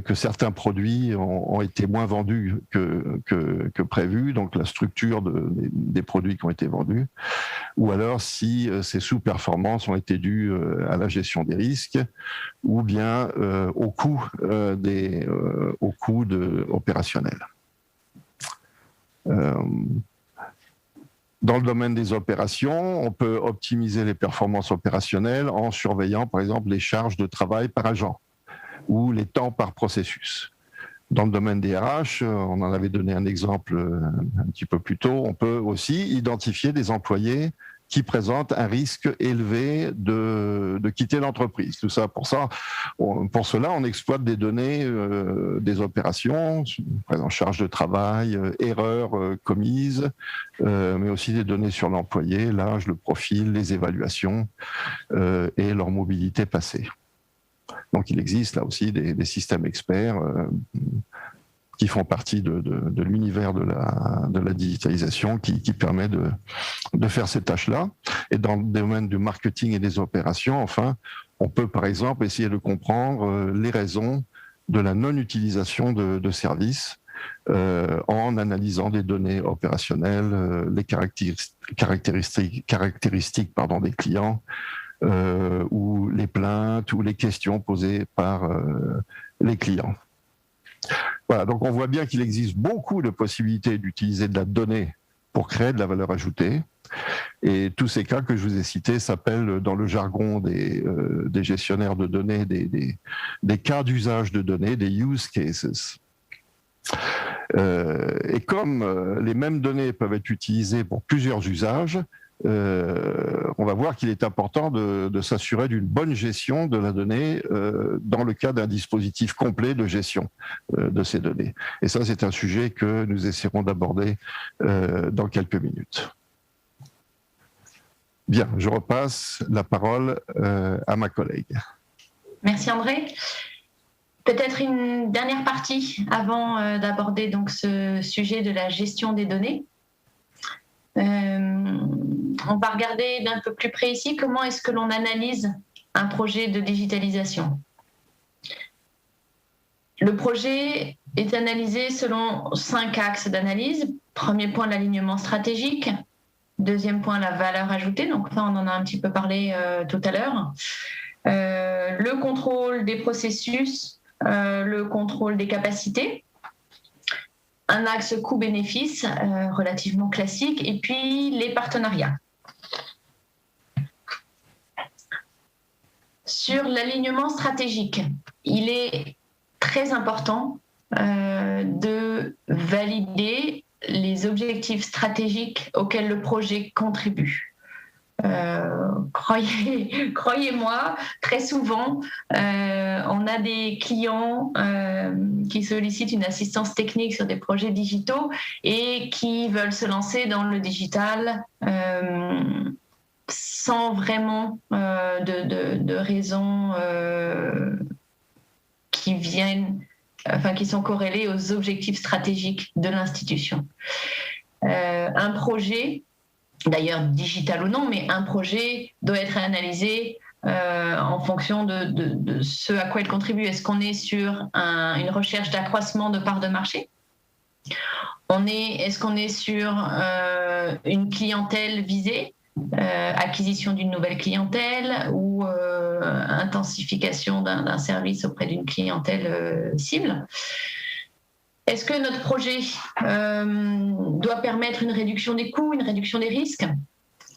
que certains produits ont été moins vendus que prévu, donc la structure des produits qui ont été vendus, ou alors si ces sous-performances ont été dues à la gestion des risques, ou bien au coût opérationnel. Dans le domaine des opérations, on peut optimiser les performances opérationnelles en surveillant, par exemple, les charges de travail par agent ou les temps par processus. Dans le domaine des RH, on en avait donné un exemple un petit peu plus tôt, on peut aussi identifier des employés qui présentent un risque élevé de quitter l'entreprise. Tout ça, pour cela, on exploite des données des opérations, par exemple charge de travail, erreurs commises, mais aussi des données sur l'employé, l'âge, le profil, les évaluations et leur mobilité passée. Donc il existe là aussi des systèmes experts qui font partie de l'univers de la digitalisation qui permet de faire ces tâches-là. Et dans le domaine du marketing et des opérations, enfin, on peut par exemple essayer de comprendre les raisons de la non-utilisation de services en analysant des données opérationnelles, les caractéristiques des clients, ou les plaintes ou les questions posées par les clients. Voilà, donc on voit bien qu'il existe beaucoup de possibilités d'utiliser de la donnée pour créer de la valeur ajoutée. Et tous ces cas que je vous ai cités s'appellent dans le jargon des gestionnaires de données des cas d'usage de données, des use cases. Et comme les mêmes données peuvent être utilisées pour plusieurs usages, on va voir qu'il est important de s'assurer d'une bonne gestion de la donnée dans le cas d'un dispositif complet de gestion de ces données. Et ça, c'est un sujet que nous essaierons d'aborder dans quelques minutes. Bien, je repasse la parole à ma collègue. Merci André. Peut-être une dernière partie avant d'aborder donc ce sujet de la gestion des données. On va regarder d'un peu plus près ici comment est-ce que l'on analyse un projet de digitalisation. Le projet est analysé selon 5 axes d'analyse. Premier point, l'alignement stratégique. Deuxième point, la valeur ajoutée. Donc là, on en a un petit peu parlé tout à l'heure. Le contrôle des processus, le contrôle des capacités. Un axe coût-bénéfice relativement classique, et puis les partenariats. Sur l'alignement stratégique, il est très important de valider les objectifs stratégiques auxquels le projet contribue. Croyez-moi, très souvent, on a des clients qui sollicitent une assistance technique sur des projets digitaux et qui veulent se lancer dans le digital sans vraiment de raisons qui sont corrélées aux objectifs stratégiques de l'institution. Un projet, d'ailleurs digital ou non, mais un projet doit être analysé en fonction de ce à quoi il contribue. Est-ce qu'on est sur une recherche d'accroissement de parts de marché ? Est-ce qu'on est sur une clientèle visée, acquisition d'une nouvelle clientèle ou intensification d'un service auprès d'une clientèle cible ? Est-ce que notre projet doit permettre une réduction des coûts, une réduction des risques ?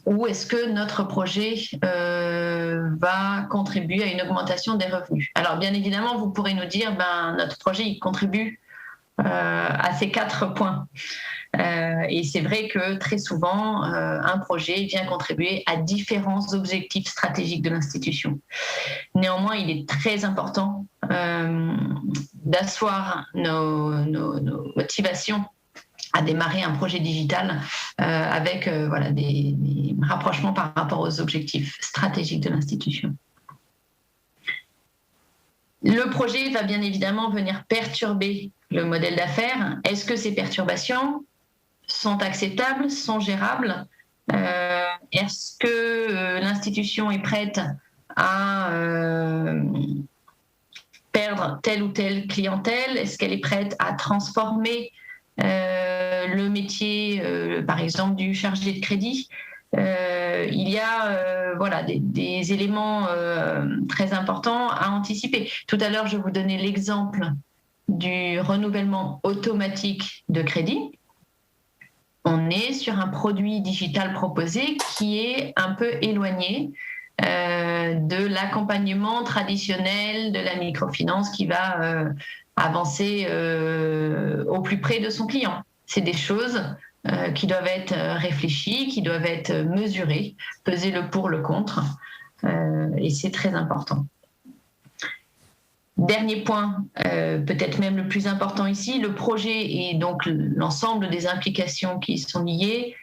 Ou est-ce que notre projet va contribuer à une augmentation des revenus ? Alors bien évidemment, vous pourrez nous dire notre projet il contribue à ces 4 points. Et c'est vrai que très souvent, un projet vient contribuer à différents objectifs stratégiques de l'institution. Néanmoins, il est très important d'asseoir nos motivations à démarrer un projet digital avec des rapprochements par rapport aux objectifs stratégiques de l'institution. Le projet va bien évidemment venir perturber le modèle d'affaires. Est-ce que ces perturbations sont acceptables, sont gérables? Est-ce que l'institution est prête à perdre telle ou telle clientèle? Est-ce qu'elle est prête à transformer le métier, par exemple, du chargé de crédit? Il y a des éléments très importants à anticiper. Tout à l'heure, je vous donnais l'exemple du renouvellement automatique de crédit. On est sur un produit digital proposé qui est un peu éloigné de l'accompagnement traditionnel de la microfinance qui va avancer au plus près de son client. C'est des choses qui doivent être réfléchies, qui doivent être mesurées, peser le pour, le contre, et c'est très important. Dernier point, peut-être même le plus important ici, le projet et donc l'ensemble des implications qui y sont liées,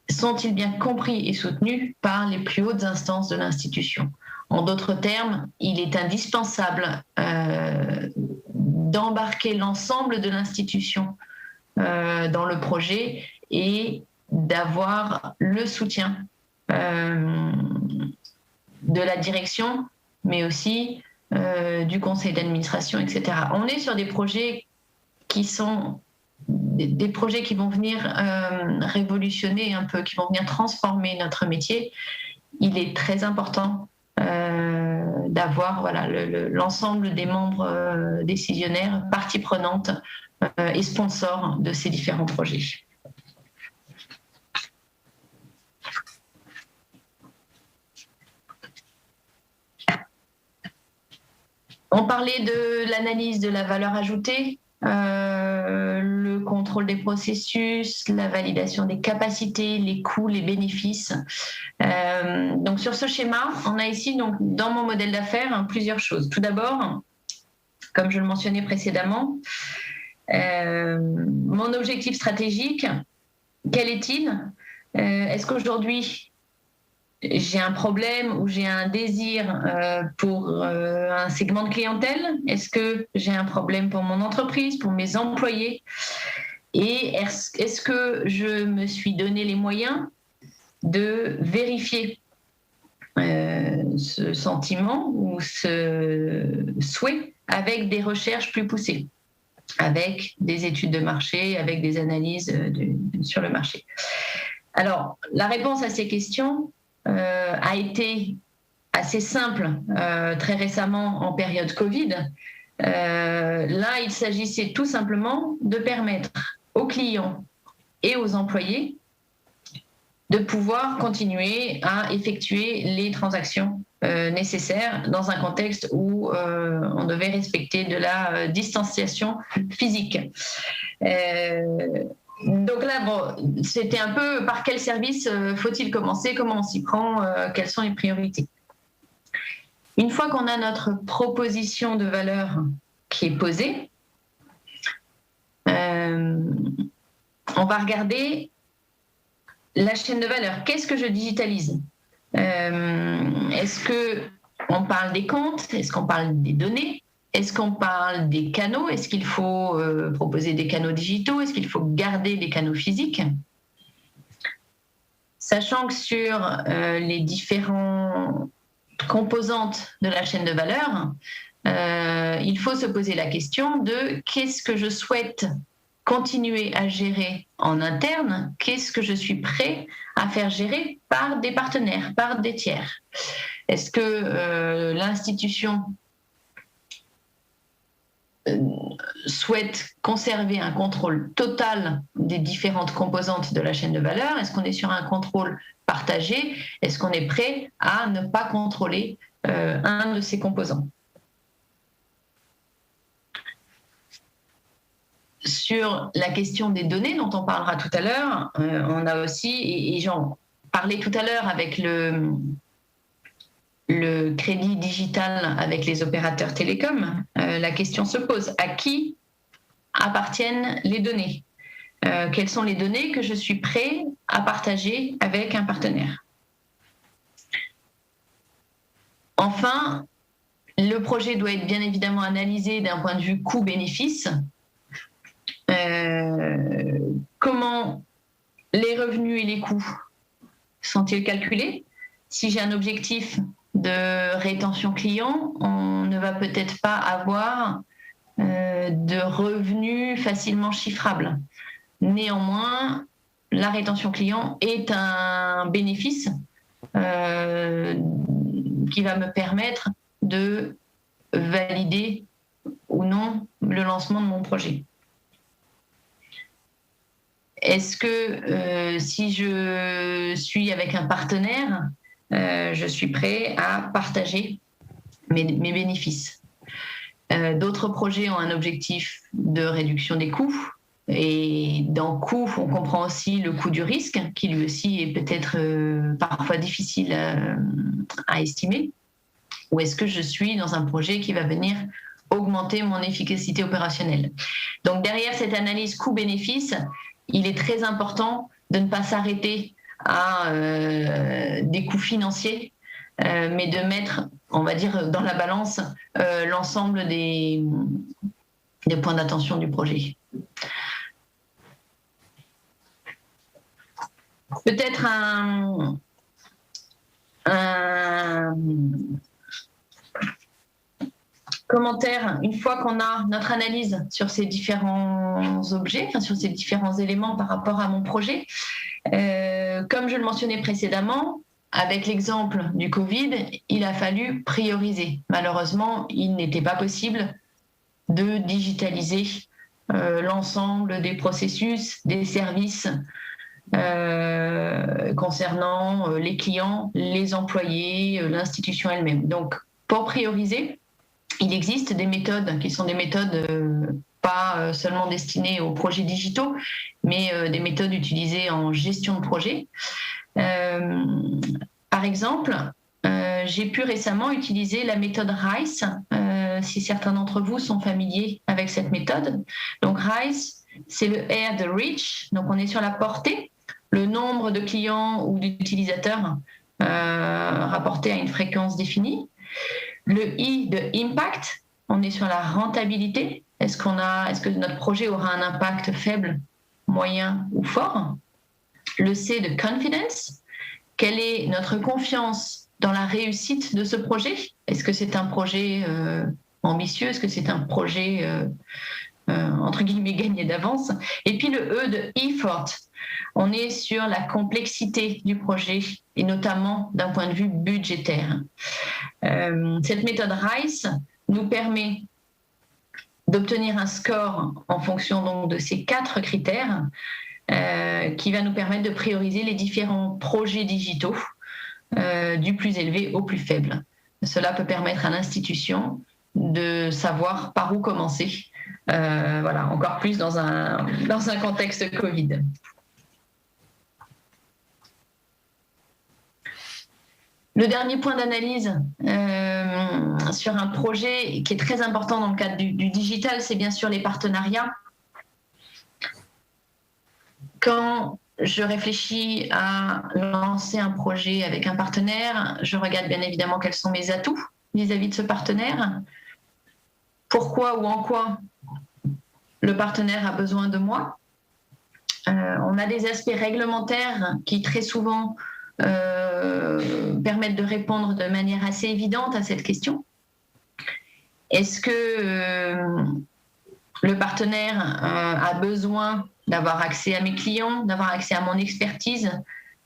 sont-ils bien compris et soutenus par les plus hautes instances de l'institution? En d'autres termes, il est indispensable d'embarquer l'ensemble de l'institution dans le projet et d'avoir le soutien de la direction, mais aussi du conseil d'administration, etc. On est sur des projets qui sont des projets qui vont venir révolutionner un peu, qui vont venir transformer notre métier. Il est très important d'avoir l'ensemble des membres décisionnaires, parties prenantes et sponsors de ces différents projets. On parlait de l'analyse de la valeur ajoutée, le contrôle des processus, la validation des capacités, les coûts, les bénéfices. Donc sur ce schéma, on a ici donc dans mon modèle d'affaires plusieurs choses. Tout d'abord, comme je le mentionnais précédemment, mon objectif stratégique, quel est-il? Est-ce qu'aujourd'hui j'ai un problème ou j'ai un désir pour un segment de clientèle? Est-ce que j'ai un problème pour mon entreprise, pour mes employés? Et est-ce que je me suis donné les moyens de vérifier ce sentiment ou ce souhait avec des recherches plus poussées, avec des études de marché, avec des analyses sur le marché? Alors, la réponse à ces questions a été assez simple très récemment en période Covid. Là, il s'agissait tout simplement de permettre aux clients et aux employés de pouvoir continuer à effectuer les transactions nécessaires dans un contexte où on devait respecter de la distanciation physique. Donc là, c'était un peu par quel service faut-il commencer, comment on s'y prend, quelles sont les priorités. Une fois qu'on a notre proposition de valeur qui est posée, on va regarder la chaîne de valeur. Qu'est-ce que je digitalise? Est-ce qu'on parle des comptes? Est-ce qu'on parle des données? Est-ce qu'on parle des canaux? Est-ce qu'il faut proposer des canaux digitaux? Est-ce qu'il faut garder des canaux physiques? Sachant que sur les différentes composantes de la chaîne de valeur, il faut se poser la question de qu'est-ce que je souhaite continuer à gérer en interne, qu'est-ce que je suis prêt à faire gérer par des partenaires, par des tiers. Est-ce que l'institution souhaite conserver un contrôle total des différentes composantes de la chaîne de valeur? Est-ce qu'on est sur un contrôle partagé? Est-ce qu'on est prêt à ne pas contrôler un de ces composants? Sur la question des données dont on parlera tout à l'heure, on a aussi, et j'en parlais tout à l'heure avec le crédit digital avec les opérateurs télécoms, la question se pose, à qui appartiennent les données? quelles sont les données que je suis prêt à partager avec un partenaire. Enfin, le projet doit être bien évidemment analysé d'un point de vue coût-bénéfice. Comment les revenus et les coûts sont-ils calculés? Si j'ai un objectif de rétention client, on ne va peut-être pas avoir de revenus facilement chiffrables. Néanmoins, la rétention client est un bénéfice qui va me permettre de valider ou non le lancement de mon projet. Est-ce que si je suis avec un partenaire, je suis prêt à partager mes bénéfices? D'autres projets ont un objectif de réduction des coûts. Et dans coût, on comprend aussi le coût du risque, qui lui aussi est peut-être parfois difficile à estimer. Ou est-ce que je suis dans un projet qui va venir augmenter mon efficacité opérationnelle? Donc derrière cette analyse coût-bénéfice, il est très important de ne pas s'arrêter à des coûts financiers, mais de mettre, on va dire, dans la balance l'ensemble des points d'attention du projet. Peut-être un commentaire, une fois qu'on a notre analyse sur ces différents objets, enfin sur ces différents éléments par rapport à mon projet, comme je le mentionnais précédemment, avec l'exemple du Covid, il a fallu prioriser. Malheureusement, il n'était pas possible de digitaliser l'ensemble des processus, des services concernant les clients, les employés, l'institution elle-même. Donc, pour prioriser, il existe des méthodes qui sont des méthodes pas seulement destinées aux projets digitaux, mais des méthodes utilisées en gestion de projet. Par exemple, j'ai pu récemment utiliser la méthode RICE, si certains d'entre vous sont familiers avec cette méthode. Donc RICE, c'est le R de Reach, donc on est sur la portée, le nombre de clients ou d'utilisateurs rapporté à une fréquence définie. Le I de Impact, on est sur la rentabilité. Est-ce que notre projet aura un impact faible, moyen ou fort? Le C de Confidence, quelle est notre confiance dans la réussite de ce projet? Est-ce que c'est un projet ambitieux? Est-ce que c'est un projet entre guillemets gagné d'avance? Et puis le E de Effort, on est sur la complexité du projet et notamment d'un point de vue budgétaire. Cette méthode RICE nous permet d'obtenir un score en fonction donc de ces 4 critères qui va nous permettre de prioriser les différents projets digitaux du plus élevé au plus faible. Cela peut permettre à l'institution de savoir par où commencer, voilà, encore plus dans un contexte Covid. Le dernier point d'analyse sur un projet qui est très important dans le cadre du digital, c'est bien sûr les partenariats. Quand je réfléchis à lancer un projet avec un partenaire, je regarde bien évidemment quels sont mes atouts vis-à-vis de ce partenaire. Pourquoi ou en quoi le partenaire a besoin de moi. On a des aspects réglementaires qui très souvent permettent de répondre de manière assez évidente à cette question. Est-ce que le partenaire a besoin d'avoir accès à mes clients, d'avoir accès à mon expertise?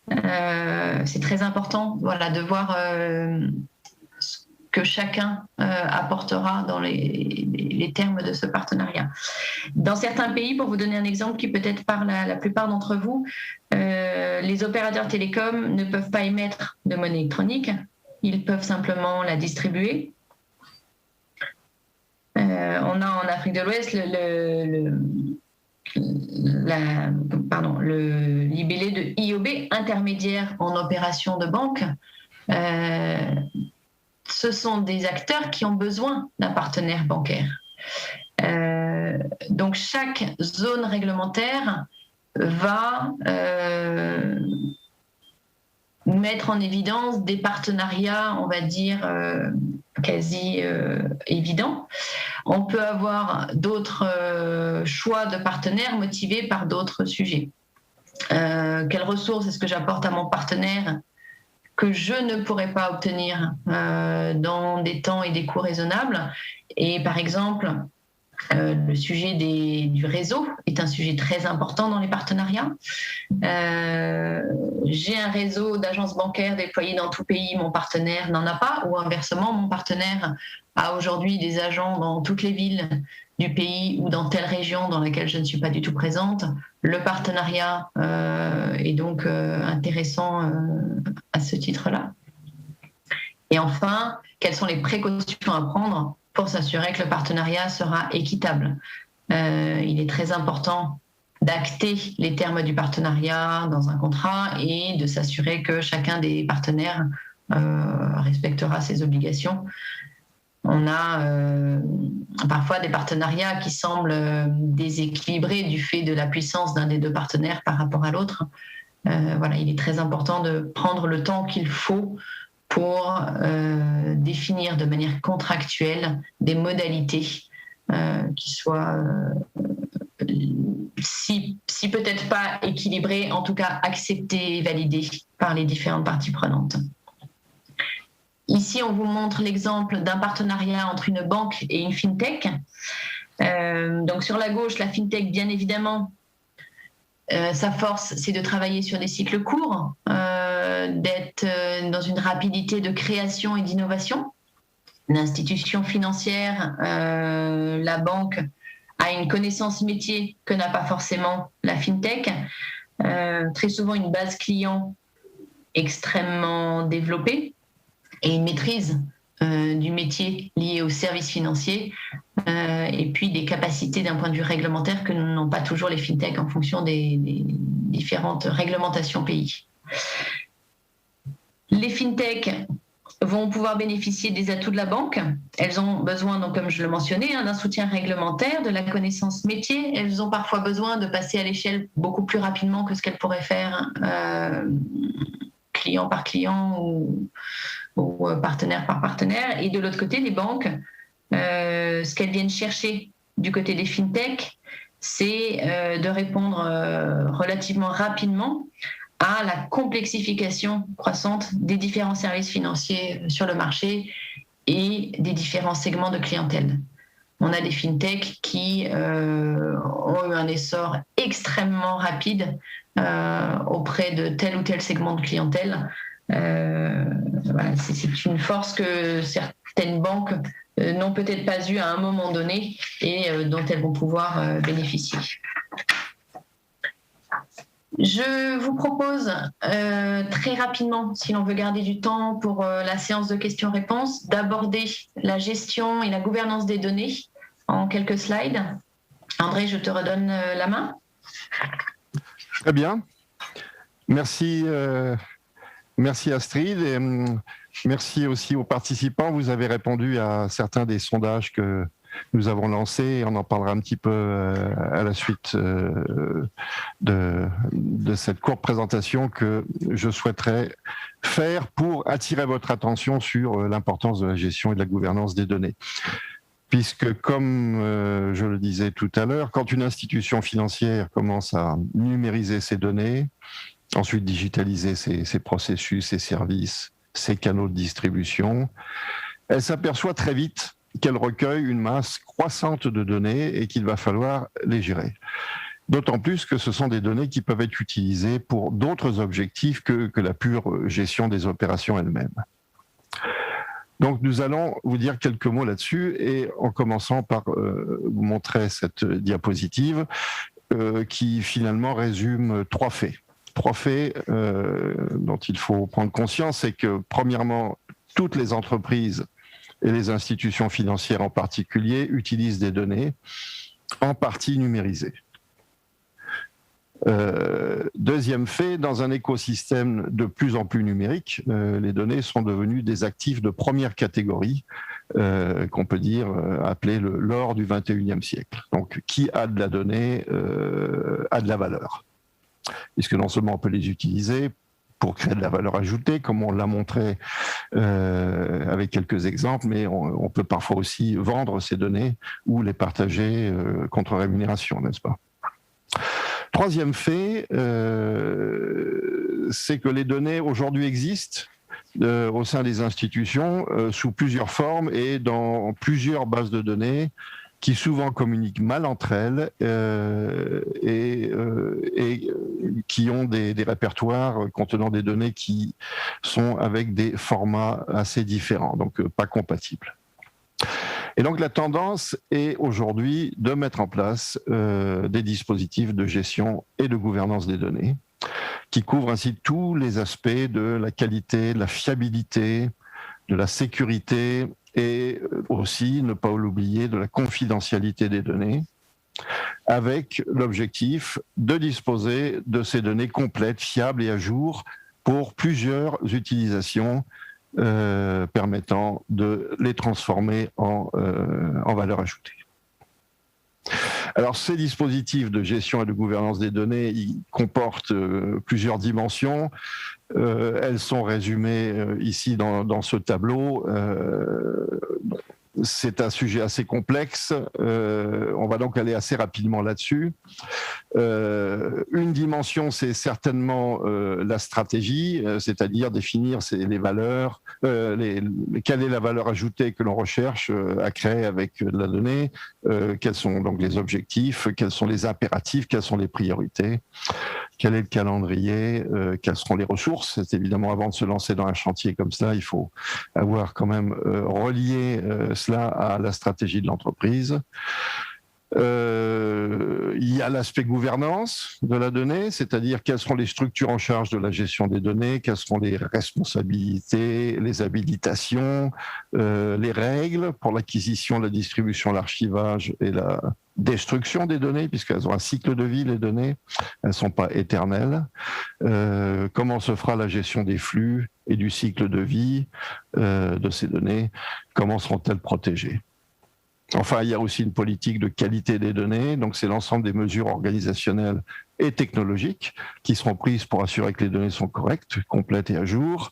C'est très important, voilà, de voir ce que chacun apportera dans les termes de ce partenariat. Dans certains pays, pour vous donner un exemple qui peut-être parle à la plupart d'entre vous, les opérateurs télécoms ne peuvent pas émettre de monnaie électronique, ils peuvent simplement la distribuer. On a en Afrique de l'Ouest le libellé de IOB, intermédiaire en opération de banque. Ce sont des acteurs qui ont besoin d'un partenaire bancaire. Donc chaque zone réglementaire va mettre en évidence des partenariats, on va dire, quasi évidents. On peut avoir d'autres choix de partenaires motivés par d'autres sujets. Quelles ressources est-ce que j'apporte à mon partenaire que je ne pourrais pas obtenir dans des temps et des coûts raisonnables? Et par exemple, le sujet du réseau est un sujet très important dans les partenariats. J'ai un réseau d'agences bancaires déployées dans tout pays, mon partenaire n'en a pas, ou inversement, mon partenaire a aujourd'hui des agents dans toutes les villes du pays ou dans telle région dans laquelle je ne suis pas du tout présente. Le partenariat est donc intéressant à ce titre-là. Et enfin, quelles sont les précautions à prendre pour s'assurer que le partenariat sera équitable? Il est très important d'acter les termes du partenariat dans un contrat et de s'assurer que chacun des partenaires respectera ses obligations. On a parfois des partenariats qui semblent déséquilibrés du fait de la puissance d'un des deux partenaires par rapport à l'autre. Voilà, il est très important de prendre le temps qu'il faut pour définir de manière contractuelle des modalités qui soient, si peut-être pas équilibrées, en tout cas acceptées et validées par les différentes parties prenantes. Ici, on vous montre l'exemple d'un partenariat entre une banque et une fintech. Donc sur la gauche, la fintech, bien évidemment, sa force, c'est de travailler sur des cycles courts, d'être dans une rapidité de création et d'innovation. L'institution financière, la banque, a une connaissance métier que n'a pas forcément la fintech. Très souvent une base client extrêmement développée et une maîtrise du métier lié aux services financiers et puis des capacités d'un point de vue réglementaire que n'ont pas toujours les fintechs en fonction des différentes réglementations pays. Les fintechs vont pouvoir bénéficier des atouts de la banque. Elles ont besoin, donc, comme je le mentionnais, d'un soutien réglementaire, de la connaissance métier. Elles ont parfois besoin de passer à l'échelle beaucoup plus rapidement que ce qu'elles pourraient faire client par client ou partenaire par partenaire. Et de l'autre côté, les banques, ce qu'elles viennent chercher du côté des fintechs, c'est de répondre relativement rapidement à la complexification croissante des différents services financiers sur le marché et des différents segments de clientèle. On a des fintechs qui ont eu un essor extrêmement rapide auprès de tel ou tel segment de clientèle. Voilà, c'est une force que certaines banques n'ont peut-être pas eu à un moment donné et dont elles vont pouvoir bénéficier. Je vous propose très rapidement, si l'on veut garder du temps pour la séance de questions-réponses, d'aborder la gestion et la gouvernance des données en quelques slides. André, je te redonne la main. Très bien. Merci, merci Astrid et merci aussi aux participants. Vous avez répondu à certains des sondages que nous avons lancés. On en parlera un petit peu à la suite de cette courte présentation que je souhaiterais faire pour attirer votre attention sur l'importance de la gestion et de la gouvernance des données. Puisque, comme je le disais tout à l'heure, quand une institution financière commence à numériser ses données, ensuite digitaliser ses processus, ses services, ses canaux de distribution, elle s'aperçoit très vite qu'elle recueille une masse croissante de données et qu'il va falloir les gérer. D'autant plus que ce sont des données qui peuvent être utilisées pour d'autres objectifs que la pure gestion des opérations elles-mêmes. Donc nous allons vous dire quelques mots là-dessus et en commençant par vous montrer cette diapositive qui finalement résume trois faits. Trois faits dont il faut prendre conscience, c'est que premièrement, toutes les entreprises et les institutions financières en particulier utilisent des données en partie numérisées. Deuxième fait, dans un écosystème de plus en plus numérique, les données sont devenues des actifs de première catégorie, qu'on peut dire appeler l'or du XXIe siècle. Donc, qui a de la donnée a de la valeur. puisque non seulement on peut les utiliser pour créer de la valeur ajoutée, comme on l'a montré avec quelques exemples, mais on peut parfois aussi vendre ces données ou les partager contre rémunération, n'est-ce pas? Troisième fait, c'est que les données aujourd'hui existent au sein des institutions sous plusieurs formes et dans plusieurs bases de données qui souvent communiquent mal entre elles et qui ont des répertoires contenant des données qui sont avec des formats assez différents, donc pas compatibles. Et donc la tendance est aujourd'hui de mettre en place des dispositifs de gestion et de gouvernance des données qui couvrent ainsi tous les aspects de la qualité, de la fiabilité, de la sécurité et aussi, ne pas l'oublier, de la confidentialité des données, avec l'objectif de disposer de ces données complètes, fiables et à jour pour plusieurs utilisations permettant de les transformer en valeur ajoutée. Alors, ces dispositifs de gestion et de gouvernance des données, ils comportent plusieurs dimensions. Elles sont résumées ici dans ce tableau. C'est un sujet assez complexe. On va donc aller assez rapidement là-dessus. Une dimension, c'est certainement la stratégie, c'est-à-dire définir les valeurs, quelle est la valeur ajoutée que l'on recherche à créer avec la donnée, quels sont donc les objectifs, quels sont les impératifs, quelles sont les priorités, quel est le calendrier, quelles seront les ressources. C'est évidemment, avant de se lancer dans un chantier comme ça, il faut avoir quand même relié cela à la stratégie de l'entreprise. Il y a l'aspect gouvernance de la donnée, c'est-à-dire quelles seront les structures en charge de la gestion des données, quelles seront les responsabilités, les habilitations, les règles pour l'acquisition, la distribution, l'archivage et la destruction des données, puisqu'elles ont un cycle de vie, les données, elles ne sont pas éternelles. Comment se fera la gestion des flux et du cycle de vie de ces données? Comment seront-elles protégées? Enfin, il y a aussi une politique de qualité des données, donc c'est l'ensemble des mesures organisationnelles et technologiques qui seront prises pour assurer que les données sont correctes, complètes et à jour.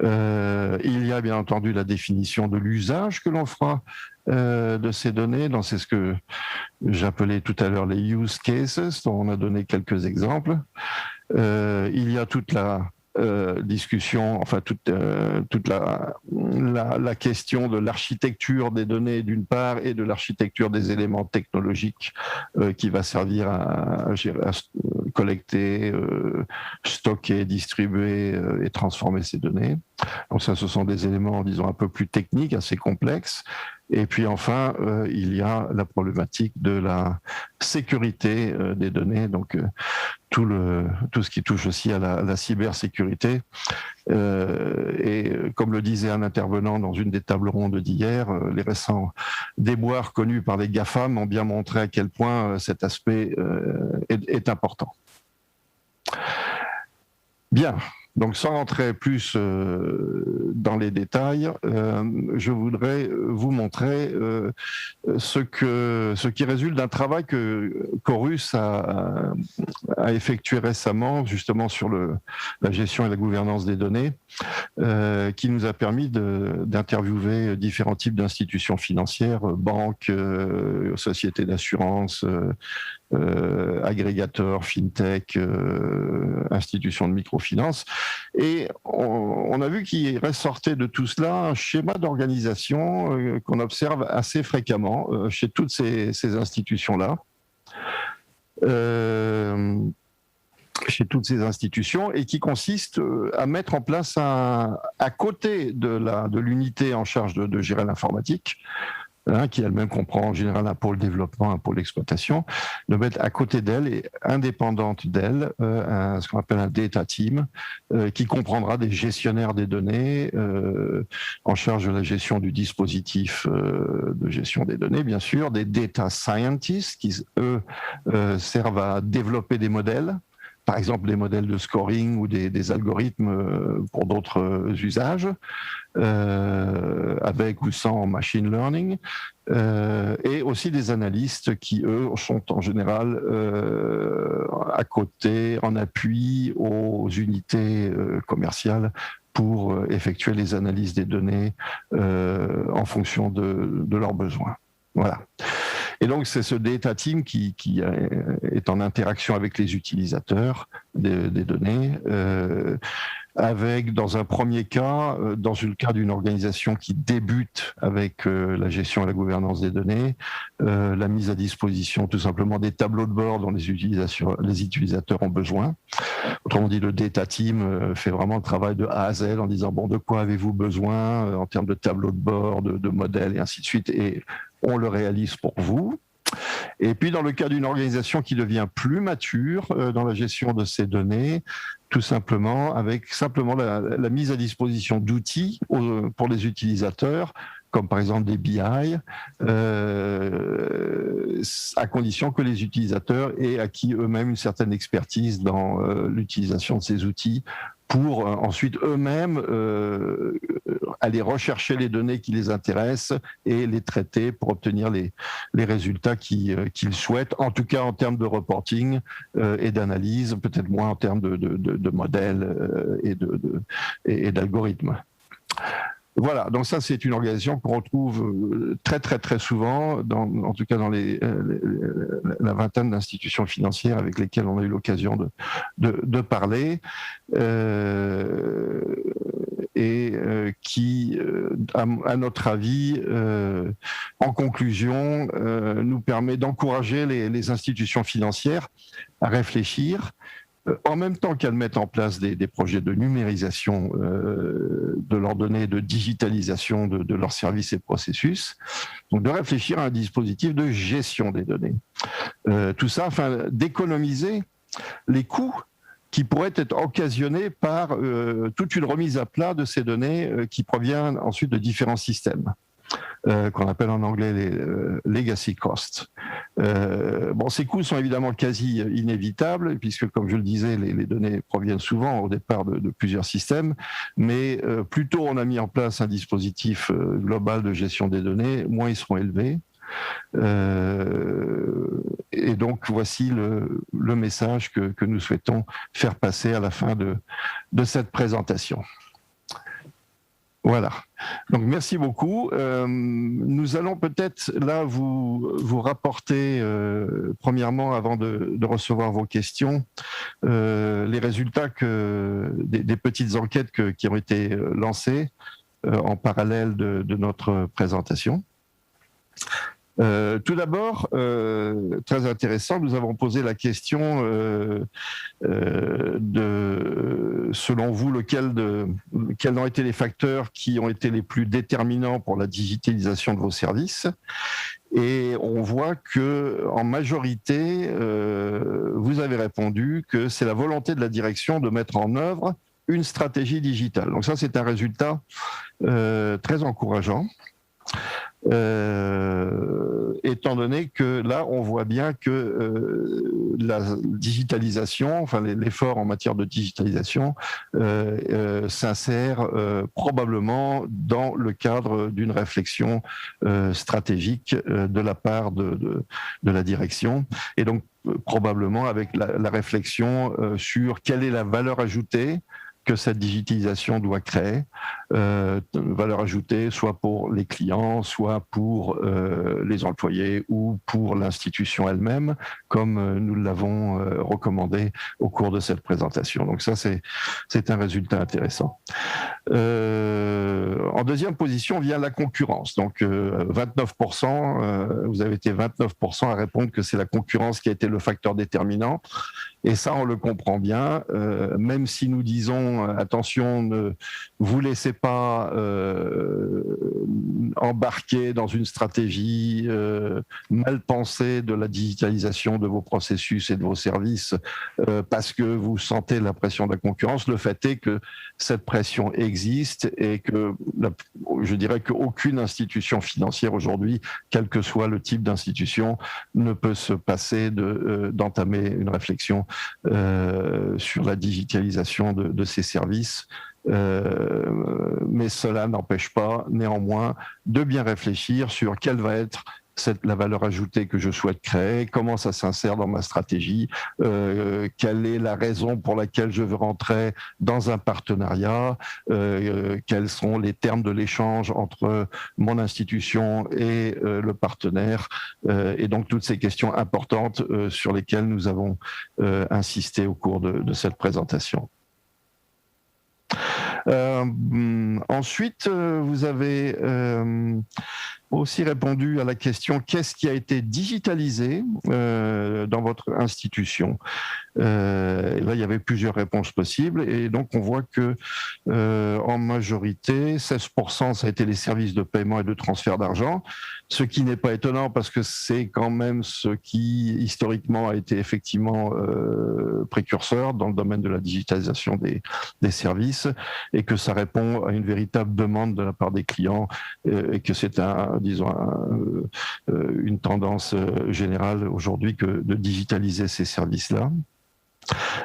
Il y a bien entendu la définition de l'usage que l'on fera de ces données, donc c'est ce que j'appelais tout à l'heure les use cases, dont on a donné quelques exemples. Il y a toute la discussion, enfin toute la question de l'architecture des données d'une part et de l'architecture des éléments technologiques qui va servir à collecter, stocker, distribuer et transformer ces données. Donc ça, ce sont des éléments, disons, un peu plus techniques, assez complexes. Et puis enfin, il y a la problématique de la sécurité des données, donc tout ce qui touche aussi à la cybersécurité. Et comme le disait un intervenant dans une des tables rondes d'hier, les récents déboires connus par les GAFAM ont bien montré à quel point cet aspect est important. Bien. Donc, sans rentrer plus dans les détails, je voudrais vous montrer ce qui résulte d'un travail que Corus a effectué récemment, justement sur la gestion et la gouvernance des données, qui nous a permis d'interviewer différents types d'institutions financières, banques, sociétés d'assurance, agrégateurs, fintech, institutions de microfinance. Et on a vu qu'il ressortait de tout cela un schéma d'organisation qu'on observe assez fréquemment chez toutes ces institutions-là. Chez toutes ces institutions, et qui consiste à mettre en place à côté de l'unité en charge de gérer l'informatique, qui elle-même comprend en général un pôle développement, un pôle exploitation, de mettre à côté d'elle et indépendante d'elle ce qu'on appelle un data team, qui comprendra des gestionnaires des données en charge de la gestion du dispositif de gestion des données, bien sûr, des data scientists qui, eux, servent à développer des modèles, par exemple des modèles de scoring ou des algorithmes pour d'autres usages, avec ou sans machine learning, et aussi des analystes qui, eux, sont en général à côté, en appui aux unités commerciales pour effectuer les analyses des données en fonction de leurs besoins. Voilà. Et donc, c'est ce data team qui est en interaction avec les utilisateurs des données, avec, dans un premier cas, dans le cas d'une organisation qui débute avec la gestion et la gouvernance des données, la mise à disposition tout simplement des tableaux de bord dont les utilisateurs ont besoin. Autrement dit, le data team fait vraiment le travail de A à Z en disant, bon, de quoi avez-vous besoin en termes de tableaux de bord, de modèles et ainsi de suite, et on le réalise pour vous. Et puis, dans le cas d'une organisation qui devient plus mature dans la gestion de ces données, tout simplement avec simplement la mise à disposition d'outils pour les utilisateurs, comme par exemple des BI, à condition que les utilisateurs aient acquis eux-mêmes une certaine expertise dans l'utilisation de ces outils pour ensuite eux-mêmes aller rechercher les données qui les intéressent et les traiter pour obtenir les résultats qu'ils souhaitent, en tout cas en termes de reporting et d'analyse, peut-être moins en termes de modèles et d'algorithmes. Voilà, donc ça c'est une organisation qu'on retrouve très très très souvent, en tout cas dans la vingtaine d'institutions financières avec lesquelles on a eu l'occasion de parler, qui, à notre avis, en conclusion, nous permet d'encourager les institutions financières à réfléchir en même temps qu'elles mettent en place des projets de numérisation de leurs données, de digitalisation de leurs services et processus, donc de réfléchir à un dispositif de gestion des données. Tout ça afin d'économiser les coûts qui pourraient être occasionnés par toute une remise à plat de ces données qui proviennent ensuite de différents systèmes. Qu'on appelle en anglais les legacy costs. Bon, ces coûts sont évidemment quasi inévitables, puisque, comme je le disais, les données proviennent souvent au départ de plusieurs systèmes, mais plus tôt on a mis en place un dispositif global de gestion des données, moins ils seront élevés. Et donc, voici le message que nous souhaitons faire passer à la fin de cette présentation. Voilà. Donc, merci beaucoup. Nous allons peut-être là vous rapporter, premièrement, avant de recevoir vos questions, les résultats des petites enquêtes qui ont été lancées en parallèle de notre présentation. Tout d'abord, très intéressant, nous avons posé la question selon vous, quels ont été les facteurs qui ont été les plus déterminants pour la digitalisation de vos services. Et on voit que, en majorité, vous avez répondu que c'est la volonté de la direction de mettre en œuvre une stratégie digitale. Donc ça, c'est un résultat très encourageant. Étant donné que là, on voit bien que la digitalisation, enfin l'effort en matière de digitalisation s'insère probablement dans le cadre d'une réflexion stratégique de la part de la direction, et donc probablement avec la réflexion sur quelle est la valeur ajoutée que cette digitalisation doit créer, valeur ajoutée soit pour les clients, soit pour les employés ou pour l'institution elle-même, comme nous l'avons recommandé au cours de cette présentation. Donc ça, c'est un résultat intéressant. En deuxième position vient la concurrence. Donc 29%, vous avez été 29% à répondre que c'est la concurrence qui a été le facteur déterminant. Et ça, on le comprend bien, même si nous disons, attention, ne vous laissez pas embarquer dans une stratégie mal pensée de la digitalisation de vos processus et de vos services parce que vous sentez la pression de la concurrence. Le fait est que cette pression existe et que je dirais qu'aucune institution financière aujourd'hui, quel que soit le type d'institution, ne peut se passer d'entamer une réflexion sur la digitalisation de ces services. Mais cela n'empêche pas néanmoins de bien réfléchir sur quelle va être la valeur ajoutée que je souhaite créer, comment ça s'insère dans ma stratégie, quelle est la raison pour laquelle je veux rentrer dans un partenariat, quels sont les termes de l'échange entre mon institution et le partenaire, et donc toutes ces questions importantes sur lesquelles nous avons insisté au cours de cette présentation. Ensuite, vous avez aussi répondu à la question qu'est-ce qui a été digitalisé dans votre institution. Et là, il y avait plusieurs réponses possibles, et donc on voit que en majorité, 16%, ça a été les services de paiement et de transfert d'argent, ce qui n'est pas étonnant parce que c'est quand même ce qui historiquement a été effectivement précurseur dans le domaine de la digitalisation des services, et que ça répond à une véritable demande de la part des clients, et que c'est une tendance générale aujourd'hui que de digitaliser ces services-là.